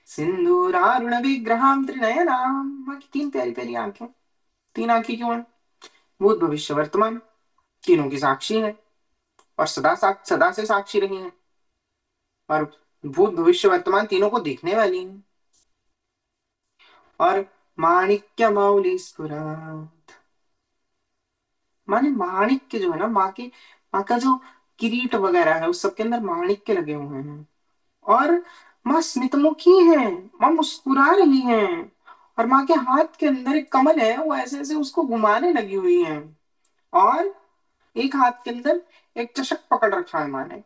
सिंदूरारुण विग्रहम त्रिनयनाम, माँ की तीन प्यारी प्यारी आंखें। तीन आंखें क्यों हैं, भूत भविष्य वर्तमान तीनों की साक्षी है, और सदा से साक्षी रही है, और भूत भविष्य वर्तमान तीनों को देखने वाली है। और माणिक्य मौली स्फुरा, माने माणिक्य जो है ना, माँ का जो किरीट वगैरह है उस सबके अंदर माणिक्य लगे हुए हैं। और माँ स्मितमुखी है, माँ मुस्कुरा रही है, और माँ के हाथ के अंदर एक कमल है, वो ऐसे ऐसे उसको घुमाने लगी हुई है। और एक हाथ के अंदर एक चषक पकड़ रखा है माँ ने।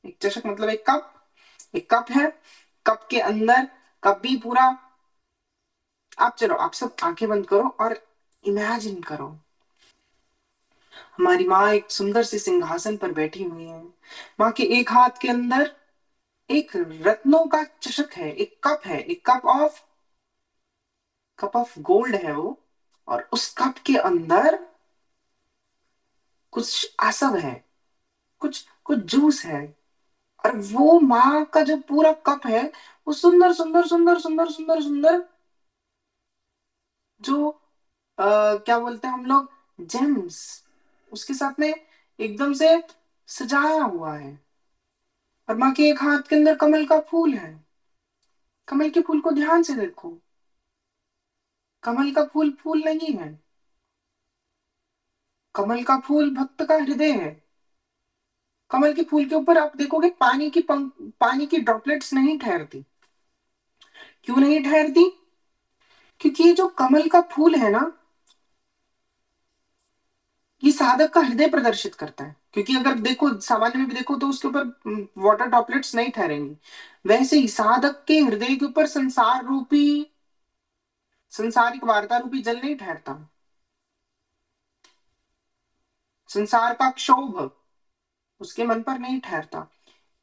एक चषक मतलब एक कप, एक कप है, कप के अंदर, कप भी पूरा। आप चलो, आप सब आंखें बंद करो और इमेजिन करो, हमारी माँ एक सुंदर से सिंहासन पर बैठी हुई है। माँ के एक हाथ के अंदर एक रत्नों का चषक है, एक कप है, एक कप ऑफ गोल्ड है वो। और उस कप के अंदर कुछ आसव है, कुछ कुछ जूस है। और वो माँ का जो पूरा कप है, वो सुंदर सुंदर सुंदर सुंदर सुंदर सुंदर, जो क्या बोलते हैं हम लोग, जेम्स, उसके साथ में एकदम से सजाया हुआ है। और माँ के एक हाथ के अंदर कमल का फूल है। कमल के फूल को ध्यान से देखो, कमल का फूल फूल नहीं है, कमल का फूल भक्त का हृदय है। कमल के फूल के ऊपर आप देखोगे पानी की ड्रॉपलेट्स नहीं ठहरती। क्यों नहीं ठहरती, क्योंकि ये जो कमल का फूल है ना, ये साधक का हृदय प्रदर्शित करता है। क्योंकि अगर देखो सामान्य में भी देखो तो उसके ऊपर वाटर ड्रॉपलेट्स नहीं ठहरेंगी, वैसे ही साधक के हृदय के ऊपर संसार रूपी, संसारिक वार्ता रूपी जल नहीं ठहरता। संसार का क्षोभ उसके मन पर नहीं ठहरता।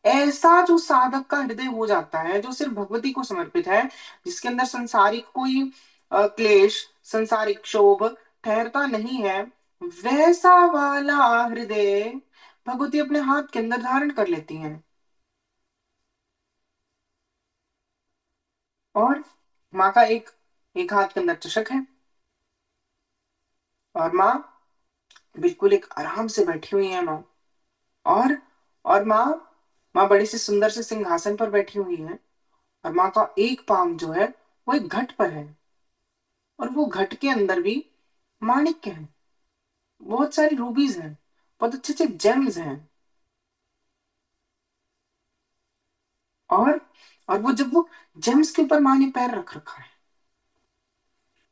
ऐसा जो साधक का हृदय हो जाता है, जो सिर्फ भगवती को समर्पित है, जिसके अंदर संसारिक कोई क्लेश, संसारिक क्षोभ ठहरता नहीं है, वैसा वाला हृदय भगवती अपने हाथ के अंदर धारण कर लेती हैं। और माँ का एक एक हाथ के अंदर चषक है, और माँ बिल्कुल एक आराम से बैठी हुई है माँ। और माँ, बड़े से सुंदर से सिंहासन पर बैठी हुई है। और माँ का एक पाँव जो है वो एक घट पर है। और वो घट के अंदर भी माणिक्य है, बहुत सारी रूबीज हैं, बहुत अच्छे अच्छे जेम्स हैं। और वो जब वो जेम्स के ऊपर माँ ने पैर रख रखा है,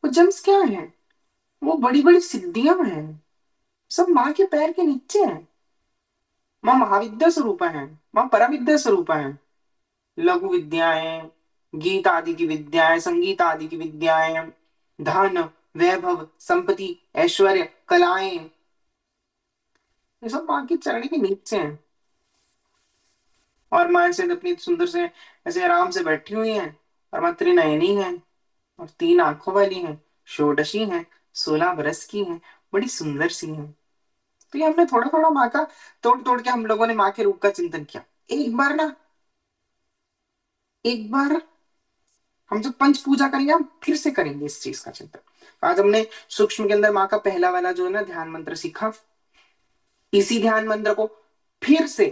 वो जेम्स क्या है? वो बड़ी बड़ी सिद्धियां हैं, सब माँ के पैर के नीचे हैं। माँ महाविद्या स्वरूपा है, माँ परविद्या स्वरूपा है। लघु विद्याएं, गीत आदि की विद्याएं, संगीत आदि की विद्याएं, धन, वैभव, संपत्ति, ऐश्वर्य, कलाएं, ये सब माँ के चरण के नीचे हैं। और माँ ऐसे अपनी सुंदर से ऐसे आराम से बैठी हुई हैं। और माँ त्रिनयनी है, और तीन आंखों वाली हैं, षोडशी हैं, 16 बरस की हैं, बड़ी सुंदर सी हैं। तो ये हमने थोड़ा थोड़ा माँ का तोड़ तोड़ के हम लोगों ने माँ के रूप का चिंतन किया। एक बार ना, एक बार हम जब पंच पूजा करेंगे हम फिर से करेंगे इस चीज का चिंतन। आज हमने सूक्ष्म के अंदर माँ का पहला वाला जो है ना ध्यान मंत्र सीखा। इसी ध्यान मंत्र को फिर से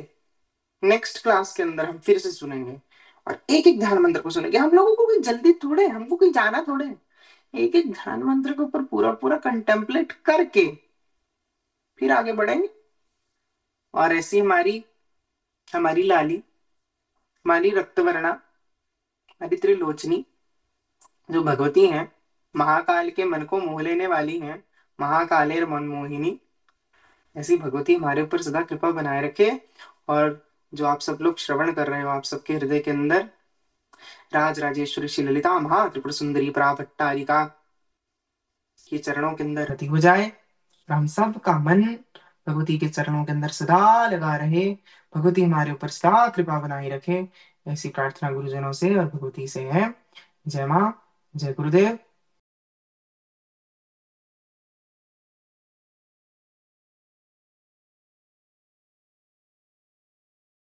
नेक्स्ट क्लास के अंदर हम फिर से सुनेंगे। और एक एक ध्यान मंत्र को सुनेंगे। हम लोगों को कोई जल्दी थोड़े, हमको कोई जाना थोड़े। एक एक ध्यान मंत्र के ऊपर पूरा पूरा कंटेम्पलेट करके फिर आगे बढ़ेंगे। और ऐसी हमारी हमारी लाली, हमारी रक्तवर्णा, हमारी त्रिलोचनी जो भगवती हैं, महाकाल के मन को मोह लेने वाली हैं, महाकालेर मनमोहिनी, ऐसी भगवती हमारे ऊपर सदा कृपा बनाए रखे। और जो आप सब लोग श्रवण कर रहे हो, आप सबके हृदय के अंदर राज राजेश्वरी श्री ललिता महा त्रिपुर सुंदरी पराभट्टारिका के चरणों के अंदर रति हो जाए। और हम सब का मन भगवती के चरणों के अंदर सदा लगा रहे। भगवती हमारे ऊपर सदा कृपा बनाए रखे, ऐसी प्रार्थना गुरुजनों से और भगवती से है। जय माँ, जय गुरुदेव।